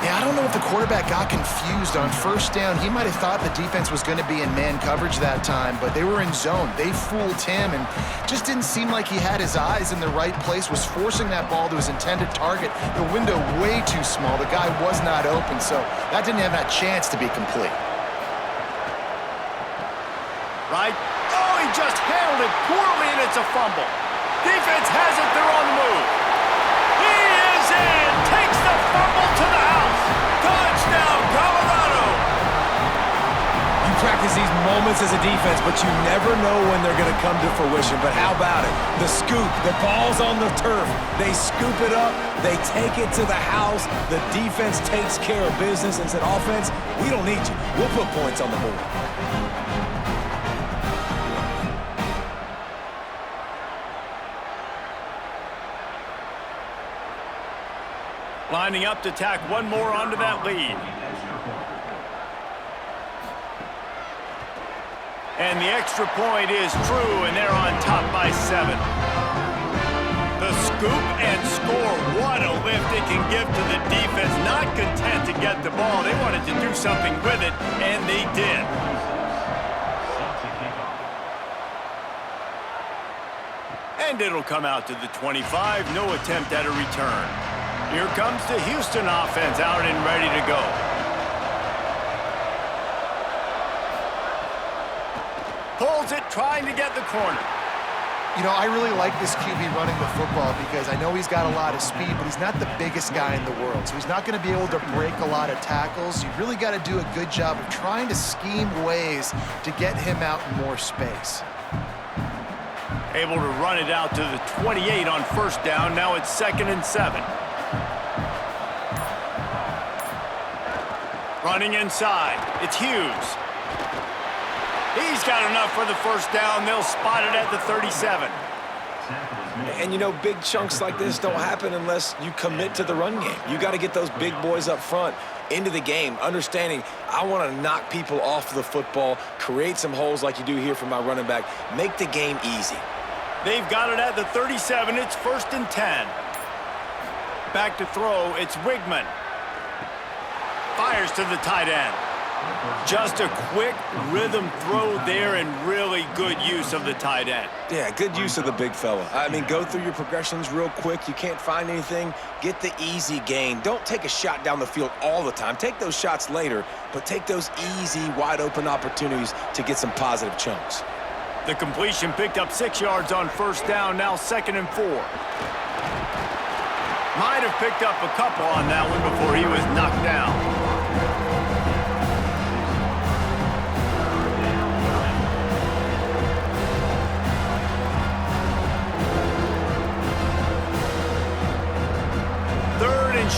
Yeah, I don't know if the quarterback got confused on first down. He might have thought the defense was going to be in man coverage that time, but they were in zone. They fooled him and just didn't seem like he had his eyes in the right place, was forcing that ball to his intended target. The window way too small. The guy was not open, so that didn't have that chance to be complete. Right? Oh, he just handled it poorly, and it's a fumble. Defense has it. They're on the move. He is in. Takes the fumble to the house. Touchdown, Colorado. You practice these moments as a defense, but you never know when they're going to come to fruition. But how about it? The scoop, the ball's on the turf. They scoop it up. They take it to the house. The defense takes care of business and said, offense, we don't need you. We'll put points on the board. Lining up to tack one more onto that lead. And the extra point is true, and they're on top by 7. The scoop and score. What a lift it can give to the defense. Not content to get the ball. They wanted to do something with it, and they did. And it'll come out to the 25. No attempt at a return. Here comes the Houston offense out and ready to go. Pulls it, trying to get the corner. You know, I really like this QB running the football because I know he's got a lot of speed, but he's not the biggest guy in the world. So he's not going to be able to break a lot of tackles. You really got to do a good job of trying to scheme ways to get him out in more space. Able to run it out to the 28 on first down. Now it's 2nd and 7. Running inside. It's Hughes. He's got enough for the first down. They'll spot it at the 37. And, you know, big chunks like this don't happen unless you commit to the run game. You got to get those big boys up front into the game, understanding I want to knock people off the football, create some holes like you do here for my running back, make the game easy. They've got it at the 37. It's 1st and 10. Back to throw. It's Wigman. Fires to the tight end. Just a quick rhythm throw there and really good use of the tight end. Yeah, good use of the big fella. I mean, go through your progressions real quick. You can't find anything. Get the easy gain. Don't take a shot down the field all the time. Take those shots later, but take those easy, wide-open opportunities to get some positive chunks. The completion picked up 6 yards on first down, now 2nd and 4. Might have picked up a couple on that one before he was knocked down.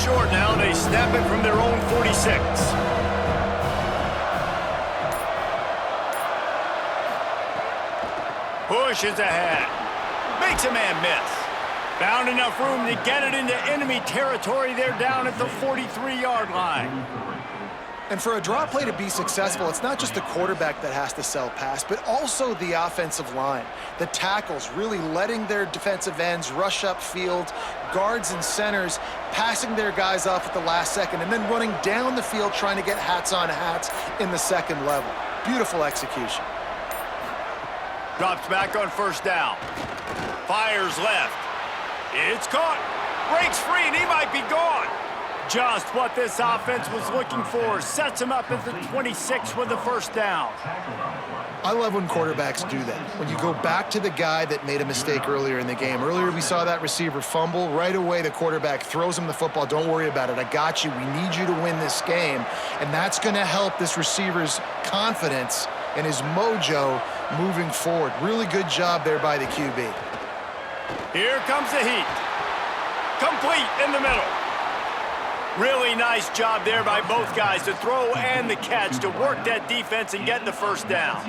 Short now. They snap it from their own 46. Pushes ahead. Makes a man miss. Found enough room to get it into enemy territory. They're down at the 43-yard line. And for a draw play to be successful, it's not just the quarterback that has to sell pass, but also the offensive line. The tackles really letting their defensive ends rush upfield, guards and centers passing their guys off at the last second, and then running down the field trying to get hats on hats in the second level. Beautiful execution. Drops back on first down. Fires left. It's caught. Breaks free, and he might be gone. Just what this offense was looking for. Sets him up at the 26 with the first down. I love when quarterbacks do that. When you go back to the guy that made a mistake earlier in the game. Earlier we saw that receiver fumble. Right away the quarterback throws him the football. Don't worry about it. I got you. We need you to win this game. And that's going to help this receiver's confidence and his mojo moving forward. Really good job there by the QB. Here comes the heat. Complete in the middle. Really nice job there by both guys to throw and the catch to work that defense and get the first down.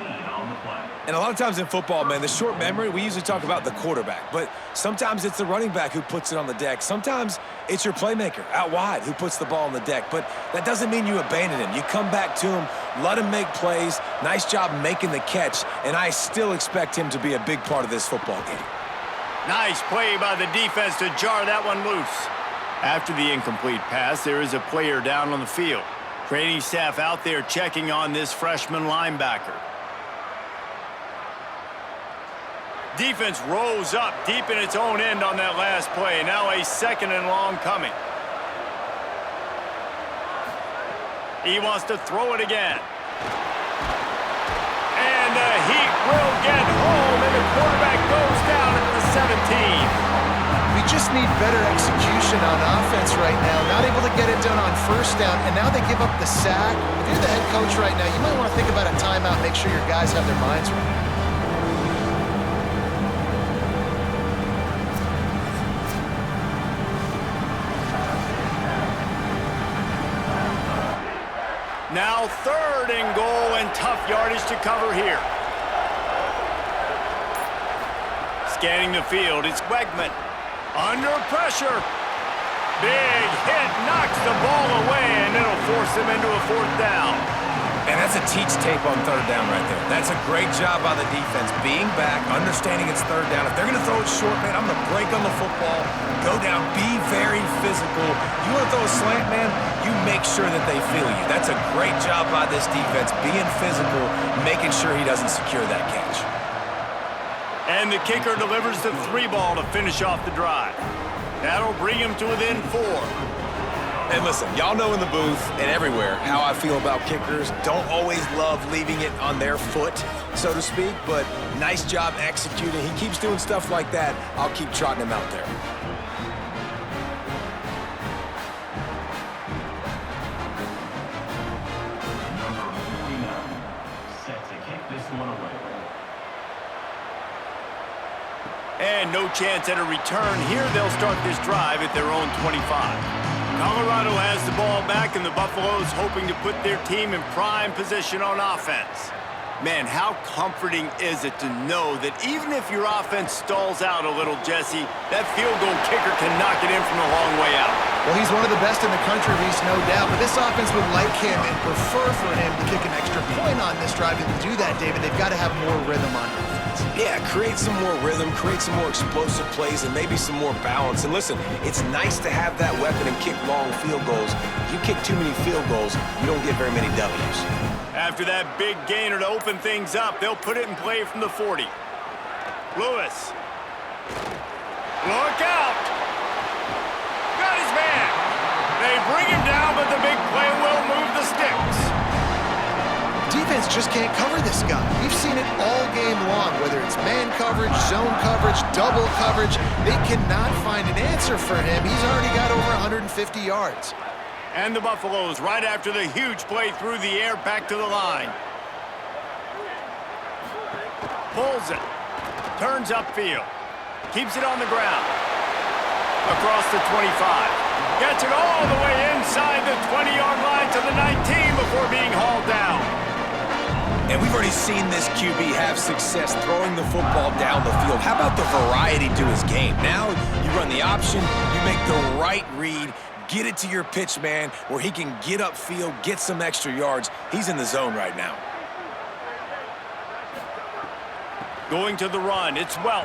And a lot of times in football, man, the short memory, we usually talk about the quarterback, but sometimes it's the running back who puts it on the deck. Sometimes it's your playmaker out wide who puts the ball on the deck, but that doesn't mean you abandon him. You come back to him, let him make plays. Nice job making the catch, and I still expect him to be a big part of this football game. Nice play by the defense to jar that one loose. After the incomplete pass, there is a player down on the field. Training staff out there checking on this freshman linebacker. Defense rose up deep in its own end on that last play. Now a 2nd and long coming. He wants to throw it again. And the Heat will get home, and the quarterback goes down at the 17. We just need better execution on offense right now. Not able to get it done on 1st down, and now they give up the sack. If you're the head coach right now, you might want to think about a timeout, make sure your guys have their minds right. Now 3rd and goal, and tough yardage to cover here. Scanning the field, it's Wegman. Under pressure. Big hit, knocks the ball away, and it'll force them into a 4th down. And that's a teach tape on 3rd down right there. That's a great job by the defense. Being back, understanding it's 3rd down. If they're going to throw it short, man, I'm going to break on the football, go down, be very physical. You want to throw a slant, man, you make sure that they feel you. That's a great job by this defense, being physical, making sure he doesn't secure that catch. And the kicker delivers the 3-ball to finish off the drive. That'll bring him to within 4. And listen, y'all know in the booth and everywhere how I feel about kickers. Don't always love leaving it on their foot, so to speak, but nice job executing. He keeps doing stuff like that. I'll keep trotting him out there. Number 49, set to kick this one away. And no chance at a return here. They'll start this drive at their own 25. Colorado has the ball back, and the Buffaloes hoping to put their team in prime position on offense. Man, how comforting is it to know that even if your offense stalls out a little, Jesse, that field goal kicker can knock it in from a long way out. Well, he's one of the best in the country, Reese, no doubt. But this offense would like him and prefer for him to kick an extra point on this drive. And to do that, David, they've got to have more rhythm on offense. Yeah, create some more rhythm, create some more explosive plays, and maybe some more balance. And listen, it's nice to have that weapon and kick long field goals. If you kick too many field goals, you don't get very many W's. After that big gainer to open things up, they'll put it in play from the 40. Lewis. Look out! Got his man. They bring him down, but the big play will move the sticks. Defense just can't cover this guy. We've seen it all game long, whether it's man coverage, zone coverage, double coverage. They cannot find an answer for him. He's already got over 150 yards. And the Buffaloes, right after the huge play through the air, back to the line. Pulls it. Turns upfield. Keeps it on the ground. Across the 25. Gets it all the way inside the 20-yard line to the 19 before being hauled down. And we've already seen this QB have success throwing the football down the field. How about the variety to his game? Now you run the option, you make the right read, get it to your pitch man where he can get upfield, get some extra yards. He's in the zone right now. Going to the run, it's Welch.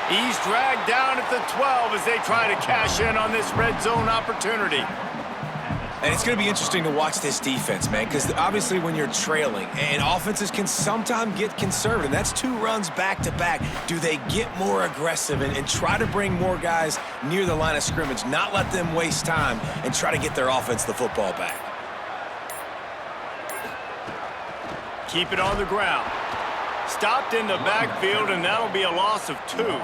He's dragged down at the 12 as they try to cash in on this red zone opportunity. And it's going to be interesting to watch this defense, man, because obviously when you're trailing, and offenses can sometimes get conservative. That's 2 runs back-to-back. Do they get more aggressive and try to bring more guys near the line of scrimmage, not let them waste time, and try to get their offense the football back? Keep it on the ground. Stopped in the backfield, and that'll be a loss of 2.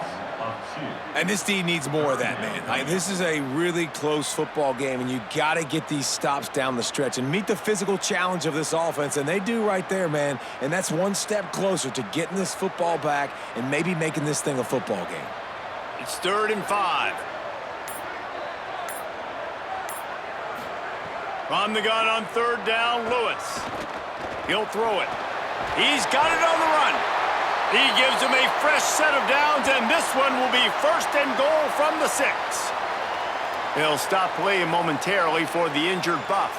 And this D needs more of that, man. This is a really close football game, and you got to get these stops down the stretch and meet the physical challenge of this offense, and they do right there, man. And that's one step closer to getting this football back and maybe making this thing a football game. It's 3rd and 5. From the gun on 3rd down, Lewis. He'll throw it. He's got it on the run. He gives him a fresh set of downs, and this one will be 1st and goal from the 6. They'll stop play momentarily for the injured Buff.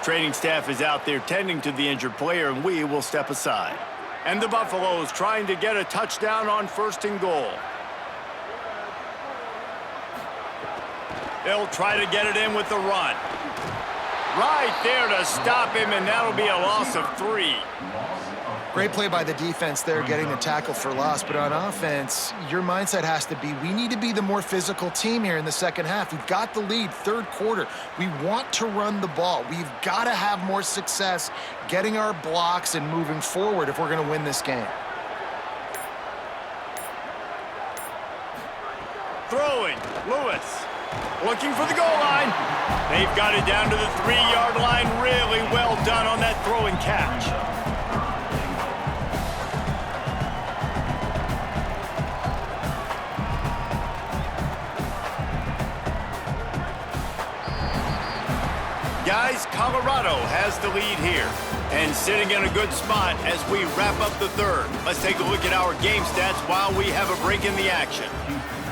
Training staff is out there tending to the injured player, and we will step aside. And the Buffaloes trying to get a touchdown on 1st and goal. They'll try to get it in with the run. Right there to stop him, and that'll be a loss of 3. Great play by the defense there, getting the tackle for loss. But on offense, your mindset has to be, we need to be the more physical team here in the second half. We've got the lead, third quarter. We want to run the ball. We've got to have more success getting our blocks and moving forward if we're going to win this game. Throwing, Lewis. Looking for the goal line. They've got it down to the 3-yard line. Really well done on that throw and catch. Guys, Colorado has the lead here and sitting in a good spot as we wrap up the third. Let's take a look at our game stats while we have a break in the action.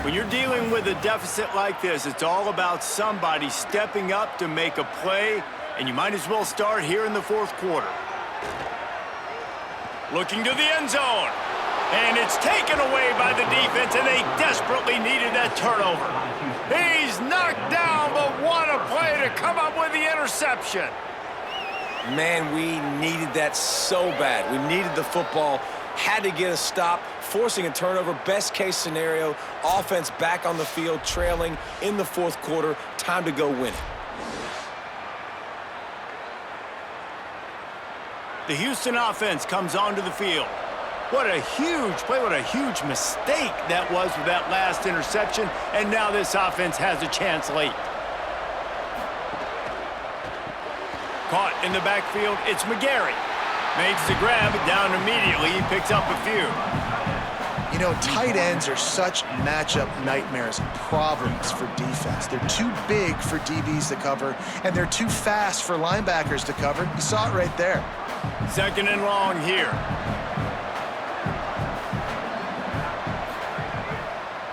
When you're dealing with a deficit like this, it's all about somebody stepping up to make a play, and you might as well start here in the fourth quarter. Looking to the end zone, and it's taken away by the defense, and they desperately needed that turnover. He's knocked down, but what a play to come up with the interception. Man, we needed that so bad. We needed the football, had to get a stop, forcing a turnover. Best case scenario, offense back on the field, trailing in the fourth quarter. Time to go win it. The Houston offense comes onto the field. What a huge play, what a huge mistake that was with that last interception, and now this offense has a chance late. Caught in the backfield, it's McGarry. Makes the grab, down immediately, he picks up a few. You know, tight ends are such matchup nightmares and problems for defense. They're too big for DBs to cover, and they're too fast for linebackers to cover. You saw it right there. Second and long here.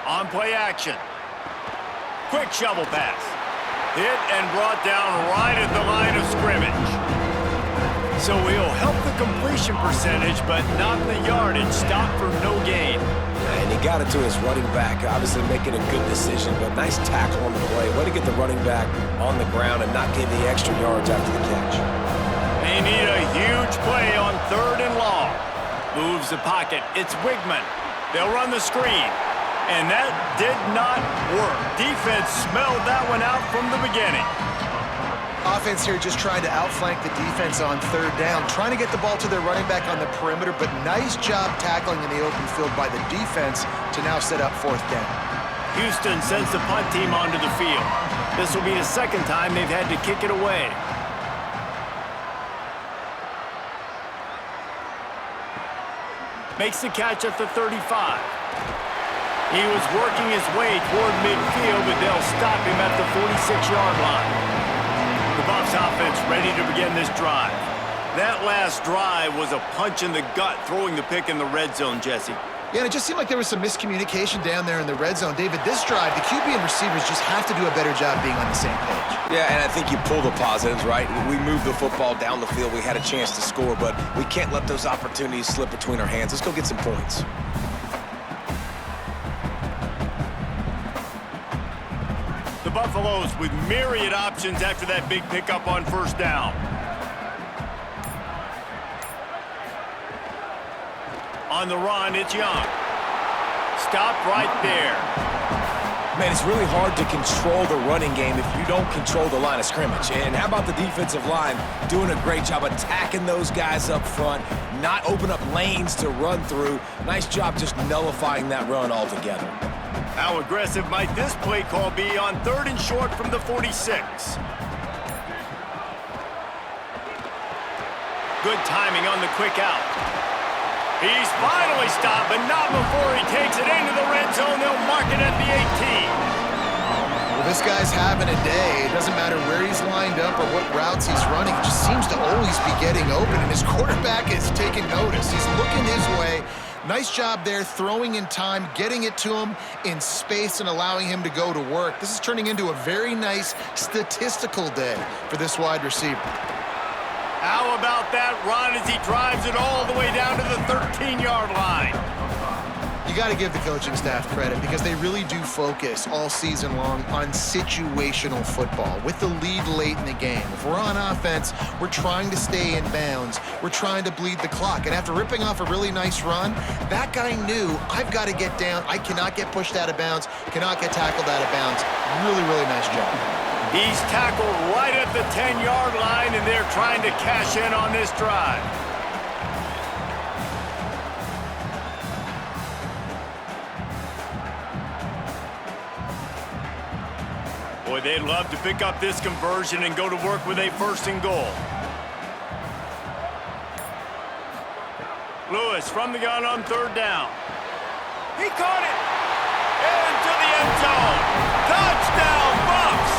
On play action. Quick shovel pass. Hit and brought down right at the line of scrimmage. So he'll help the completion percentage, but not the yardage. Stop for no gain. And he got it to his running back, obviously making a good decision, but nice tackle on the play. Way to get the running back on the ground and not give the extra yards after the catch. They need a huge play on third and long. Moves the pocket. It's Wigman. They'll run the screen. And that did not work. Defense smelled that one out from the beginning. Offense here just trying to outflank the defense on third down, trying to get the ball to their running back on the perimeter, but nice job tackling in the open field by the defense to now set up fourth down. Houston sends the punt team onto the field. This will be the second time they've had to kick it away. Makes the catch at the 35. He was working his way toward midfield, but they'll stop him at the 46-yard line. The Buffs offense ready to begin this drive. That last drive was a punch in the gut, throwing the pick in the red zone, Jesse. Yeah, and it just seemed like there was some miscommunication down there in the red zone. David, this drive, the QB and receivers just have to do a better job being on the same page. Yeah, and I think you pull the positives, right? We moved the football down the field. We had a chance to score, but we can't let those opportunities slip between our hands. Let's go get some points. The Buffaloes with myriad options after that big pickup on first down. On the run, it's Young. Stopped right there. Man, it's really hard to control the running game if you don't control the line of scrimmage. And how about the defensive line doing a great job attacking those guys up front, not open up lanes to run through. Nice job just nullifying that run altogether. How aggressive might this play call be on third and short from the 46? Good timing on the quick out. He's finally stopped, but not before he takes it into the red zone. They'll mark it at the 18. Well, this guy's having a day. It doesn't matter where he's lined up or what routes he's running. He just seems to always be getting open, and his quarterback is taking notice. He's looking his way. Nice job there, throwing in time, getting it to him in space and allowing him to go to work. This is turning into a very nice statistical day for this wide receiver. How about that run as he drives it all the way down to the 13-yard line? You got to give the coaching staff credit because they really do focus all season long on situational football with the lead late in the game. If we're on offense, we're trying to stay in bounds. We're trying to bleed the clock. And after ripping off a really nice run, that guy knew, I've got to get down. I cannot get pushed out of bounds, cannot get tackled out of bounds. Really, really nice job. He's tackled right at the 10-yard line, and they're trying to cash in on this drive. Boy, they'd love to pick up this conversion and go to work with a 1st and goal. Lewis from the gun on 3rd down. He caught it! Into the end zone! Touchdown, Bucks!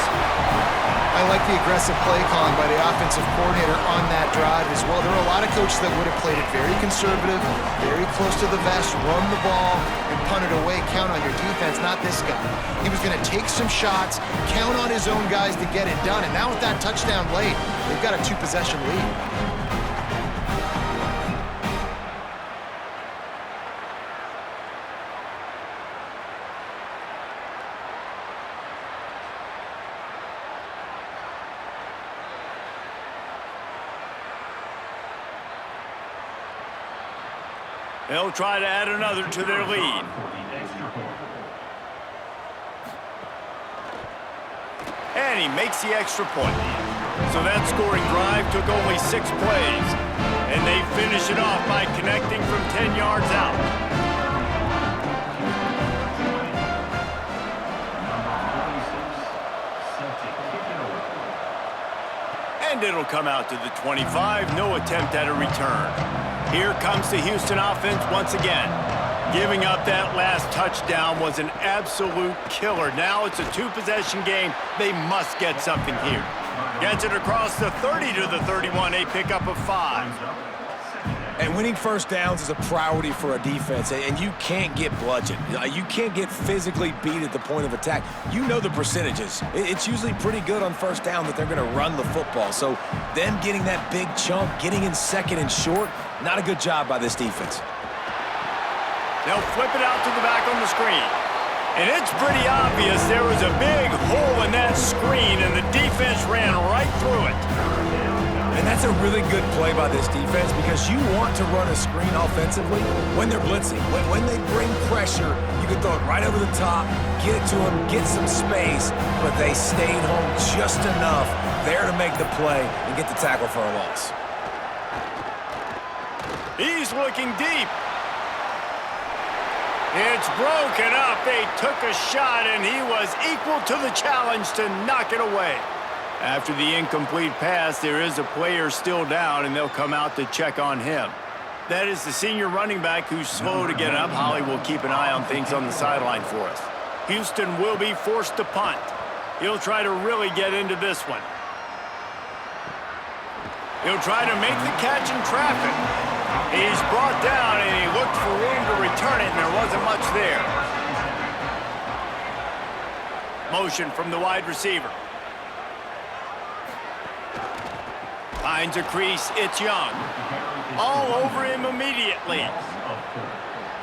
I like the aggressive play calling by the offensive coordinator on that drive as well. There are a lot of coaches that would have played it very conservative, very close to the vest, run the ball, and punt it away. Count on your defense, not this guy. He was going to take some shots, count on his own guys to get it done. And now with that touchdown late, they've got a 2-possession lead. They'll try to add another to their lead. And he makes the extra point. So that scoring drive took only 6 plays. And they finish it off by connecting from 10 yards out. And it'll come out to the 25. No attempt at a return. Here comes the Houston offense once again. Giving up that last touchdown was an absolute killer. Now it's a 2-possession game. They must get something here. Gets it across the 30 to the 31. A pickup of 5. And winning 1st downs is a priority for a defense, and you can't get bludgeoned. You can't get physically beat at the point of attack. You know the percentages. It's usually pretty good on 1st down that they're going to run the football. So them getting that big chunk, getting in 2nd and short, not a good job by this defense. They'll flip it out to the back on the screen. And it's pretty obvious there was a big hole in that screen, and the defense ran right through it. And that's a really good play by this defense because you want to run a screen offensively when they're blitzing. When they bring pressure, you can throw it right over the top, get it to them, get some space, but they stayed home just enough there to make the play and get the tackle for a loss. He's looking deep. It's broken up. They took a shot, and he was equal to the challenge to knock it away. After the incomplete pass, there is a player still down, and they'll come out to check on him. That is the senior running back who's slow to get up. Holly will keep an eye on things on the sideline for us. Houston will be forced to punt. He'll try to really get into this one. He'll try to make the catch in traffic. He's brought down, and he looked for room to return it, and there wasn't much there. Motion from the wide receiver. Finds a crease. It's Young. All over him immediately.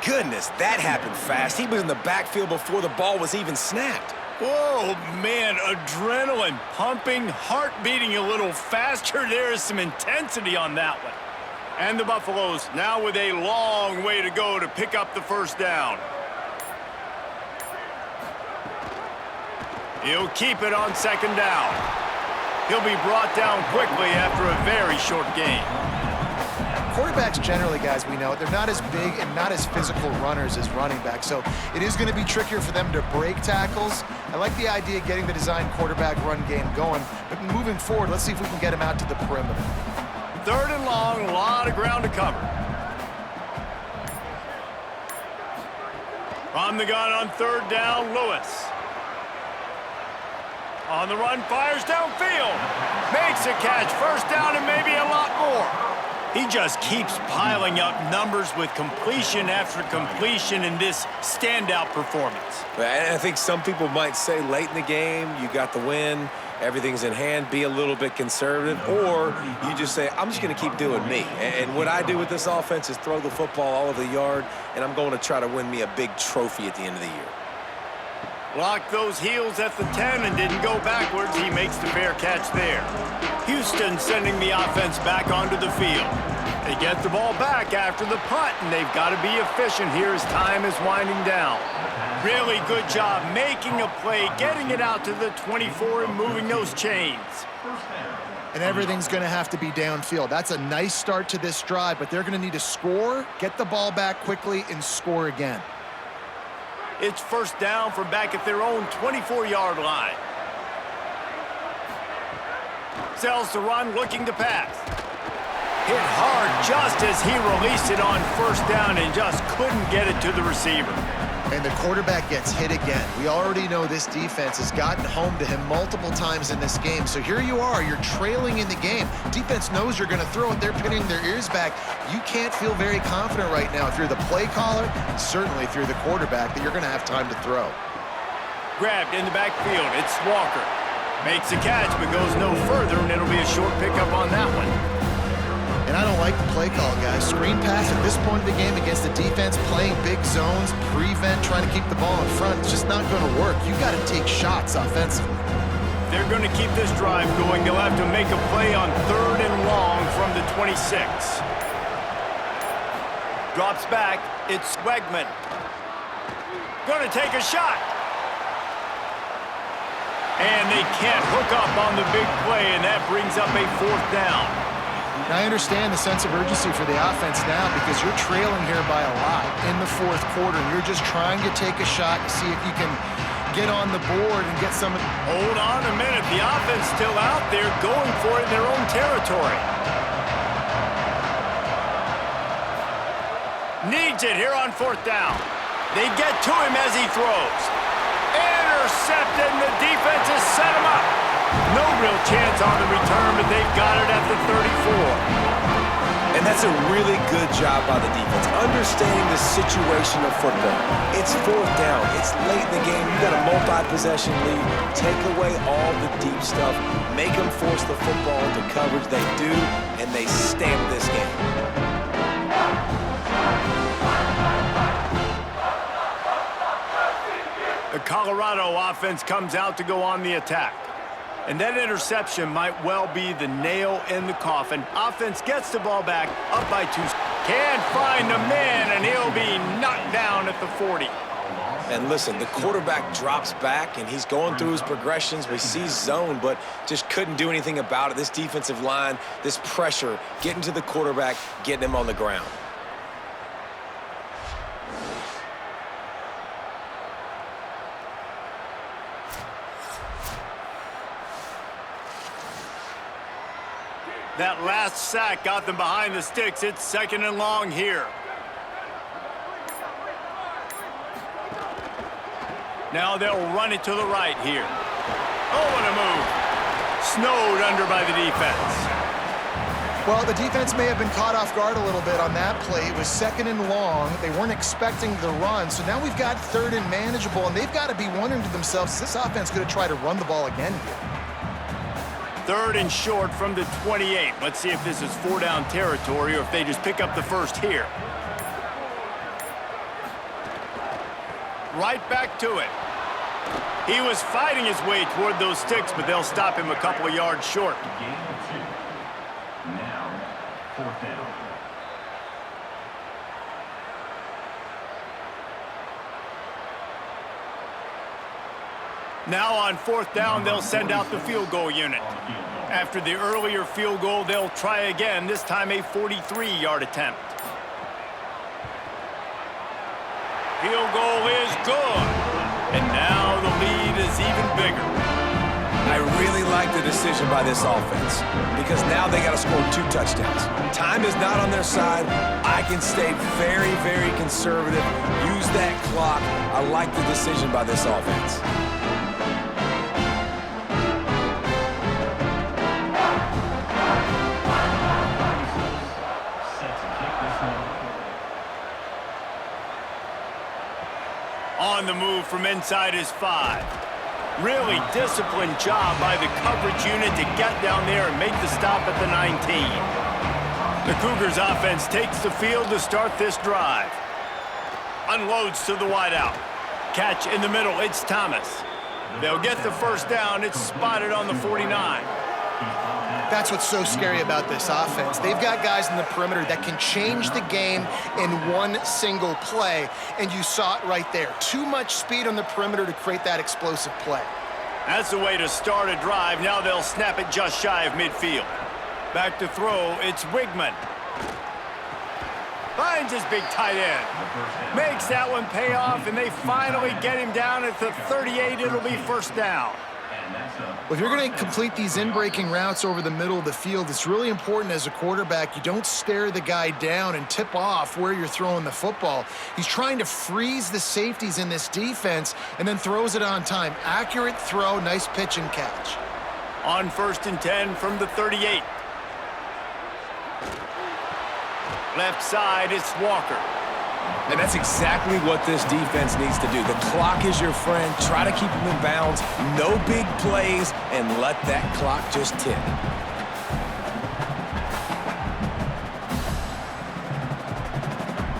Goodness, that happened fast. He was in the backfield before the ball was even snapped. Whoa, man, adrenaline pumping, heart beating a little faster. There is some intensity on that one. And the Buffaloes now with a long way to go to pick up the 1st down. He'll keep it on 2nd down. He'll be brought down quickly after a very short game. Quarterbacks generally, guys, we know, they're not as big and not as physical runners as running backs, so it is going to be trickier for them to break tackles. I like the idea of getting the design quarterback run game going, but moving forward, let's see if we can get him out to the perimeter. 3rd and long, a lot of ground to cover. On the gun on 3rd down, Lewis. On the run, fires downfield. Makes a catch, 1st down and maybe a lot more. He just keeps piling up numbers with completion after completion in this standout performance. And I think some people might say late in the game, you got the win, everything's in hand, be a little bit conservative, or you just say, I'm just going to keep doing me. And what I do with this offense is throw the football all over the yard, and I'm going to try to win me a big trophy at the end of the year. Locked those heels at the 10 and didn't go backwards. He makes the fair catch there. Houston sending the offense back onto the field. They get the ball back after the punt, and they've got to be efficient here as time is winding down. Really good job making a play, getting it out to the 24 and moving those chains. And everything's going to have to be downfield. That's a nice start to this drive, but they're going to need to score, get the ball back quickly, and score again. It's first down from back at their own 24-yard line. Sells to run, looking to pass. Hit hard just as he released it on first down and just couldn't get it to the receiver. And the quarterback gets hit again. We already know this defense has gotten home to him multiple times in this game. So here you are, you're trailing in the game. Defense knows you're going to throw it. They're pinning their ears back. You can't feel very confident right now if you're the play caller, certainly if you're the quarterback, that you're going to have time to throw. Grabbed in the backfield. It's Walker. Makes a catch but goes no further, and it'll be a short pickup on that one. And I don't like the play call, guys. Screen pass at this point of the game against the defense, playing big zones, prevent, trying to keep the ball in front. It's just not going to work. You got to take shots offensively. They're going to keep this drive going. They'll have to make a play on 3rd and long from the 26. Drops back. It's Swegman. Going to take a shot. And they can't hook up on the big play, and that brings up a 4th down. Now, I understand the sense of urgency for the offense now because you're trailing here by a lot in the 4th quarter, and you're just trying to take a shot to see if you can get on the board and get some... Hold on a minute. The offense still out there going for it in their own territory. Needs it here on 4th down. They get to him as he throws. Intercepted, and the defense has set him up. No real chance on the return, but they've got it at the 34. And that's a really good job by the defense, understanding the situation of football. It's 4th down. It's late in the game. You got a multi-possession lead. Take away all the deep stuff. Make them force the football into coverage. They do, and they stamp this game. The Colorado offense comes out to go on the attack. And that interception might well be the nail in the coffin. Offense gets the ball back, up by 2. Can't find the man, and he'll be knocked down at the 40. And listen, the quarterback drops back, and he's going through his progressions. We see zone, but just couldn't do anything about it. This defensive line, this pressure, getting to the quarterback, getting him on the ground. That last sack got them behind the sticks. It's 2nd and long here. Now they'll run it to the right here. Oh, what a move. Snowed under by the defense. Well, the defense may have been caught off guard a little bit on that play. It was 2nd and long. They weren't expecting the run. So now we've got 3rd and manageable, and they've got to be wondering to themselves, is this offense going to try to run the ball again here? 3rd and short from the 28. Let's see if this is 4-down territory or if they just pick up the first here. Right back to it. He was fighting his way toward those sticks, but they'll stop him a couple of yards short. Gain of 2. Now, 4th down. Now on 4th down, they'll send out the field goal unit. After the earlier field goal, they'll try again, this time a 43-yard attempt. Field goal is good. And now the lead is even bigger. I really like the decision by this offense because now they got to score 2 touchdowns. Time is not on their side. I can stay very, very conservative. Use that clock. I like the decision by this offense. On the move from inside his 5. Really disciplined job by the coverage unit to get down there and make the stop at the 19. The Cougars offense takes the field to start this drive. Unloads to the wideout. Catch in the middle, it's Thomas. They'll get the first down. It's spotted on the 49. That's what's so scary about this offense. They've got guys in the perimeter that can change the game in one single play, and you saw it right there. Too much speed on the perimeter to create that explosive play. That's the way to start a drive. Now they'll snap it just shy of midfield. Back to throw, it's Wigman. Finds his big tight end. Makes that one pay off, and they finally get him down at the 38. It'll be first down. Well, if you're going to complete these in-breaking routes over the middle of the field, it's really important as a quarterback you don't stare the guy down and tip off where you're throwing the football. He's trying to freeze the safeties in this defense and then throws it on time. Accurate throw, nice pitch and catch. On 1st and 10 from the 38. Left side, it's Walker. And that's exactly what this defense needs to do. The clock is your friend. Try to keep them in bounds. No big plays, and let that clock just tick.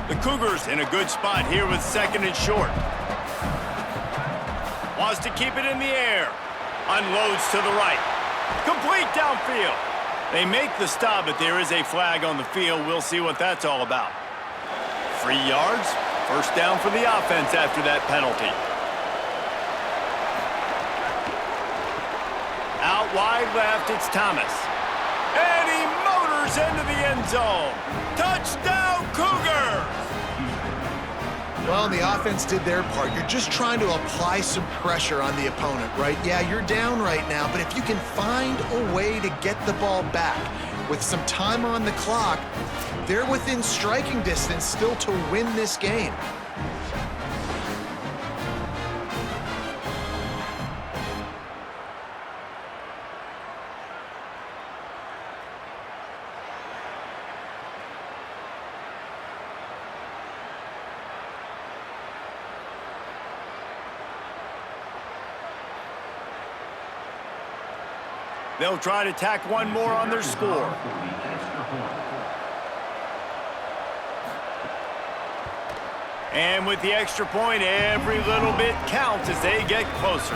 The Cougars in a good spot here with 2nd and short. Wants to keep it in the air. Unloads to the right. Complete downfield. They make the stop, but there is a flag on the field. We'll see what that's all about. 3 yards, first down for the offense after that penalty. Out wide left, it's Thomas. And he motors into the end zone. Touchdown, Cougars! Well, the offense did their part. You're just trying to apply some pressure on the opponent, right? Yeah, you're down right now, but if you can find a way to get the ball back with some time on the clock, they're within striking distance still to win this game. They'll try to tack one more on their score. And with the extra point, every little bit counts as they get closer.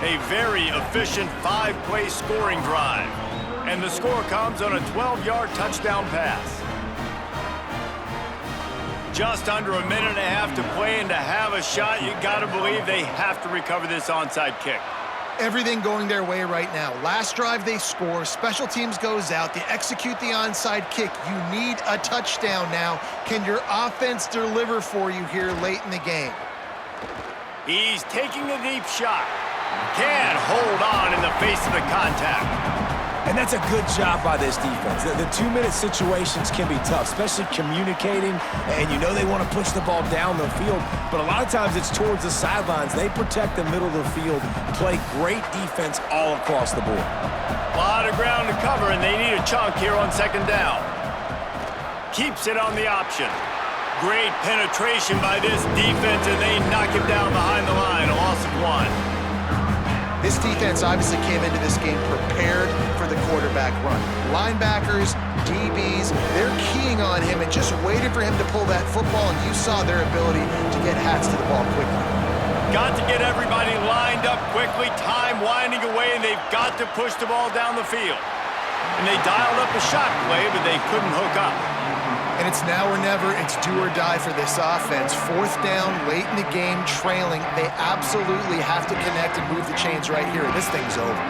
A very efficient 5-play scoring drive. And the score comes on a 12-yard touchdown pass. Just under a minute and a half to play, and to have a shot, you gotta believe they have to recover this onside kick. Everything going their way right now. Last drive they score, special teams goes out, they execute the onside kick. You need a touchdown now. Can your offense deliver for you here late in the game? He's taking a deep shot. Can't hold on in the face of the contact. And that's a good job by this defense. The 2-minute situations can be tough, especially communicating, and you know they want to push the ball down the field, but a lot of times it's towards the sidelines. They protect the middle of the field, play great defense all across the board. A lot of ground to cover, and they need a chunk here on 2nd down. Keeps it on the option. Great penetration by this defense, and they knock him down behind the line, a loss of 1. This defense obviously came into this game prepared for the quarterback run. Linebackers, DBs, they're keying on him and just waited for him to pull that football, and you saw their ability to get hats to the ball quickly. Got to get everybody lined up quickly, time winding away, and they've got to push the ball down the field. And they dialed up a shot play, but they couldn't hook up. And it's now or never. It's do or die for this offense. 4th down, late in the game, trailing. They absolutely have to connect and move the chains right here. This thing's over.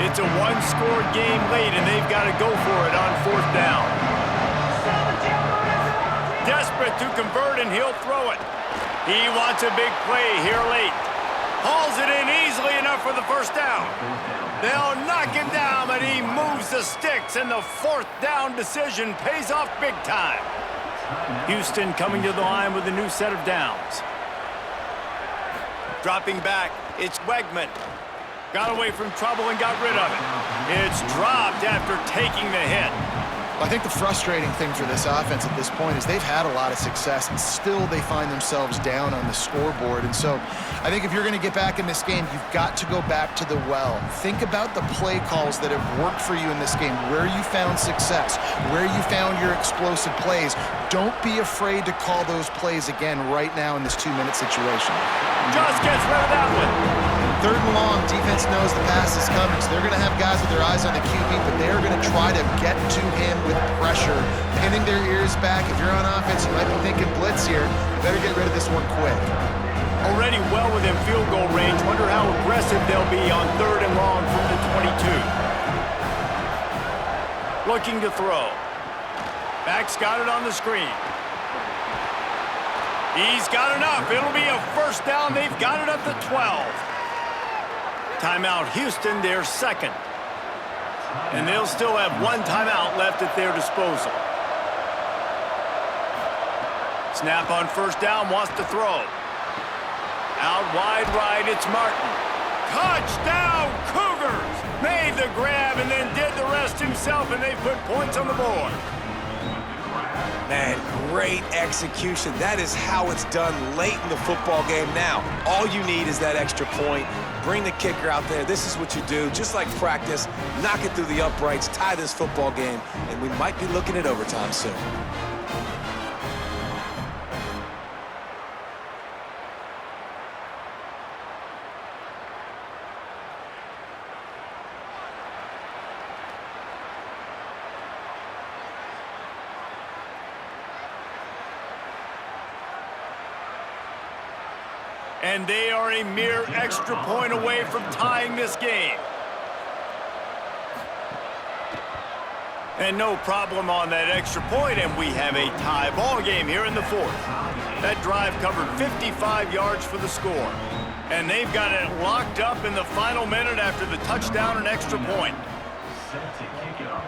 It's a 1-score game late, and they've got to go for it on 4th down. Desperate to convert, and he'll throw it. He wants a big play here late. Hauls it in easily enough for the first down. They'll knock him down, but he moves the sticks, and the 4th down decision pays off big time. Houston coming to the line with a new set of downs. Dropping back, it's Wegman. Got away from trouble and got rid of it. It's dropped after taking the hit. I think the frustrating thing for this offense at this point is they've had a lot of success, and still they find themselves down on the scoreboard. And so I think if you're going to get back in this game, you've got to go back to the well. Think about the play calls that have worked for you in this game, where you found success, where you found your explosive plays. Don't be afraid to call those plays again right now in this 2-minute situation. Just gets rid of that one. 3rd and long, defense knows the pass is coming, so they're going to have guys with their eyes on the QB, but they're going to try to get to him with pressure, pinning their ears back. If you're on offense, you might be thinking blitz here. You better get rid of this one quick. Already well within field goal range. Wonder how aggressive they'll be on 3rd and long from the 22. Looking to throw. Back's got it on the screen. He's got enough. It'll be a 1st down. They've got it at the 12. Timeout Houston, their 2nd. And they'll still have 1 timeout left at their disposal. Snap on 1st down, wants to throw. Out wide right, it's Martin. Touchdown, Cougars! Made the grab and then did the rest himself, and they put points on the board. Man, great execution. That is how it's done late in the football game. Now, all you need is that extra point. Bring the kicker out there. This is what you do. Just like practice, knock it through the uprights, tie this football game, and we might be looking at overtime soon. And they are a mere extra point away from tying this game. And no problem on that extra point, and we have a tie ball game here in the 4th. That drive covered 55 yards for the score. And they've got it locked up in the final minute after the touchdown and extra point. Set to kick it off.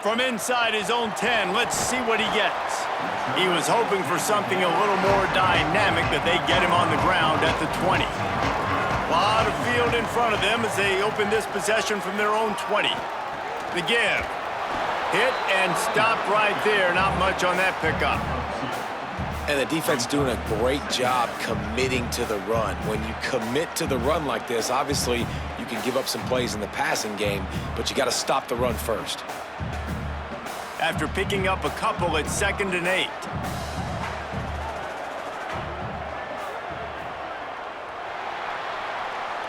From inside his own 10, let's see what he gets. He was hoping for something a little more dynamic, but they get him on the ground at the 20. A lot of field in front of them as they open this possession from their own 20. The give. Hit and stopped right there. Not much on that pickup. And the defense doing a great job committing to the run. When you commit to the run like this, obviously you can give up some plays in the passing game, but you got to stop the run first. After picking up a couple at 2nd and 8.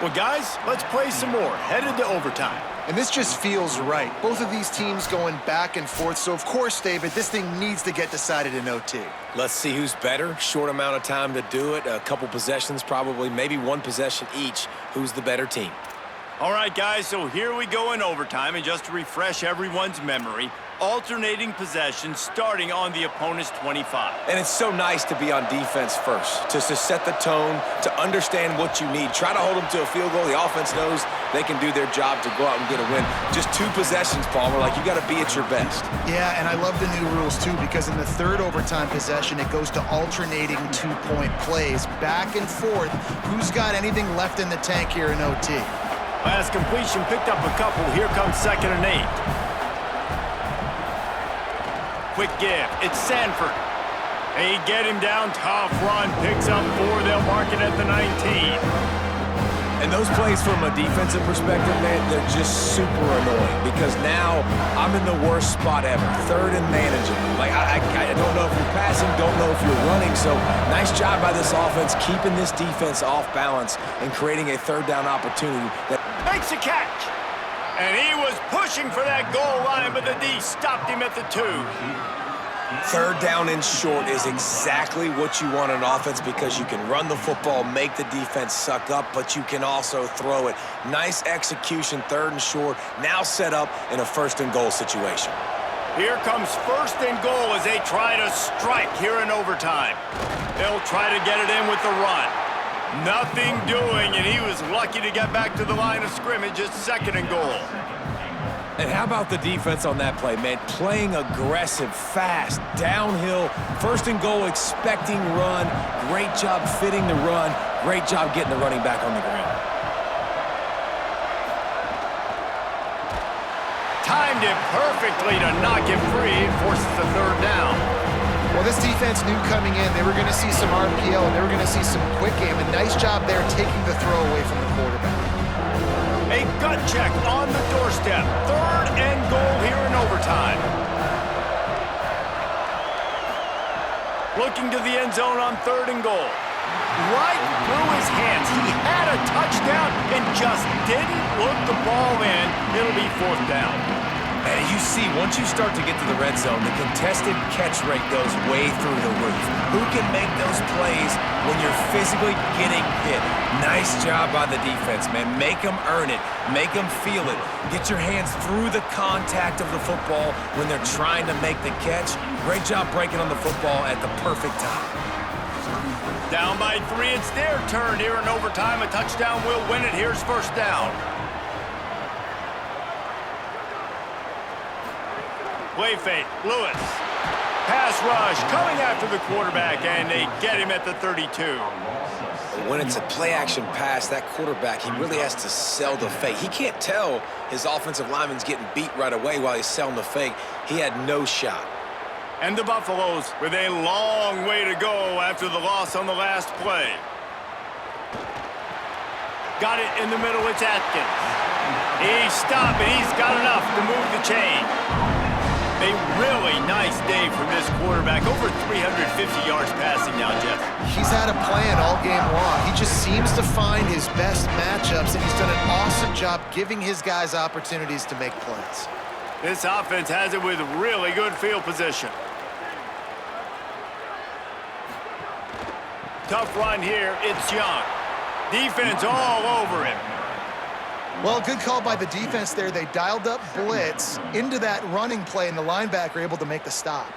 Well, guys, let's play some more. Headed to overtime. And this just feels right. Both of these teams going back and forth. So, of course, David, this thing needs to get decided in OT. Let's see who's better. Short amount of time to do it. A couple possessions probably, maybe 1 possession each. Who's the better team? All right, guys, so here we go in overtime. And just to refresh everyone's memory, alternating possessions starting on the opponent's 25. And it's so nice to be on defense first, just to set the tone, to understand what you need. Try to hold them to a field goal. The offense knows they can do their job to go out and get a win. Just 2 possessions, Palmer, like you got to be at your best. Yeah, and I love the new rules, too, because in the 3rd overtime possession, it goes to alternating 2-point plays. Back and forth. Who's got anything left in the tank here in OT? Last completion picked up a couple. Here comes 2nd and 8. Quick give. It's Sanford. They get him down. Tough run. Picks up 4. They'll mark it at the 19. And those plays from a defensive perspective, man, they're just super annoying because now I'm in the worst spot ever. 3rd and manageable. Like, I don't know if you're passing, don't know if you're running. So nice job by this offense keeping this defense off balance and creating a 3rd down opportunity. That makes a catch. And he was pushing for that goal line, but the D stopped him at the 2. 3rd down and short is exactly what you want on offense because you can run the football, make the defense suck up, but you can also throw it. Nice execution, 3rd and short, now set up in a 1st and goal situation. Here comes 1st and goal as they try to strike here in overtime. They'll try to get it in with the run. Nothing doing, and he was lucky to get back to the line of scrimmage at 2nd and goal. And how about the defense on that play, man? Playing aggressive, fast, downhill, 1st and goal, expecting run. Great job fitting the run. Great job getting the running back on the ground. timed it perfectly to knock it free and forces the third down. Well, this defense knew coming in they were going to see some RPO, and they were going to see some quick game. A nice job there taking the throw away from the quarterback. A gut check on the doorstep. 3rd and goal here in overtime. Looking to the end zone on 3rd and goal. Right through his hands. He had a touchdown and just didn't look the ball in. It'll be 4th down. And you see, once you start to get to the red zone, the contested catch rate goes way through the roof. Who can make those plays when you're physically getting hit? Nice job by the defense, man. Make them earn it. Make them feel it. Get your hands through the contact of the football when they're trying to make the catch. Great job breaking on the football at the perfect time. Down by 3, it's their turn here in overtime. A touchdown will win it. Here's 1st down. Play fake, Lewis. Pass rush coming after the quarterback, and they get him at the 32. When it's a play-action pass, that quarterback, he really has to sell the fake. He can't tell his offensive lineman's getting beat right away while he's selling the fake. He had no shot. And the Buffaloes with a long way to go after the loss on the last play. Got it in the middle, it's Atkins. He stopped, and he's got enough to move the chain. A really nice day from this quarterback. Over 350 yards passing now, Jeff. He's had a plan all game long. He just seems to find his best matchups, and he's done an awesome job giving his guys opportunities to make plays. This offense has it with really good field position. Tough run here. It's Young. Defense all over him. Well, good call by the defense there. They dialed up blitz into that running play, and the linebacker able to make the stop.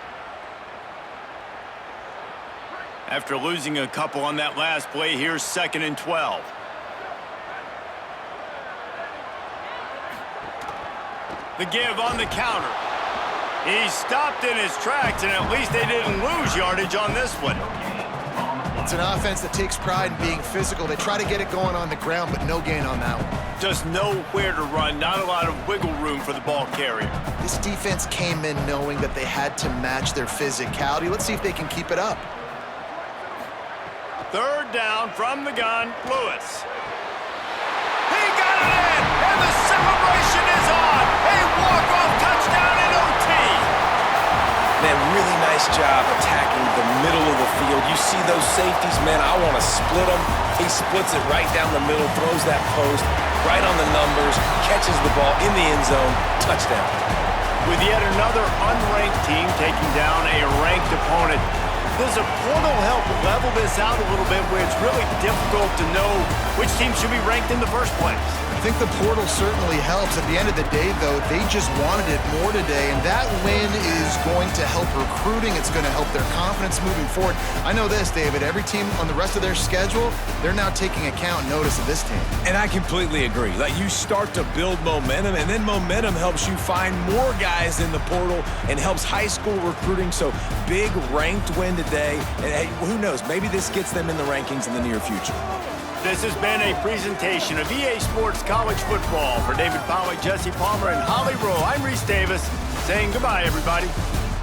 After losing a couple on that last play, here's 2nd and 12. The give on the counter. He stopped in his tracks, and at least they didn't lose yardage on this one. It's an offense that takes pride in being physical. They try to get it going on the ground, but no gain on that one. Just nowhere to run, not a lot of wiggle room for the ball carrier. This defense came in knowing that they had to match their physicality. Let's see if they can keep it up. 3rd down from the gun, Lewis. He got it in, and the celebration is on. A walk-off touchdown in OT. Man, really nice job attacking the middle of the field. You see those safeties, man, I want to split them. He splits it right down the middle, throws that post, right on the numbers, catches the ball in the end zone, touchdown. With yet another unranked team taking down a ranked opponent, does a portal help level this out a little bit where it's really difficult to know which team should be ranked in the first place? I think the portal certainly helps. At the end of the day, though, they just wanted it more today, and that win is going to help recruiting. It's going to help their confidence moving forward. I know this, David, every team on the rest of their schedule, they're now taking account and notice of this team. And I completely agree. Like, you start to build momentum, and then momentum helps you find more guys in the portal and helps high school recruiting. So big ranked win today. And hey, who knows, maybe this gets them in the rankings in the near future. This has been a presentation of EA Sports College Football. For David Pollack, Jesse Palmer, and Holly Rowe, I'm Reese Davis saying goodbye, everybody.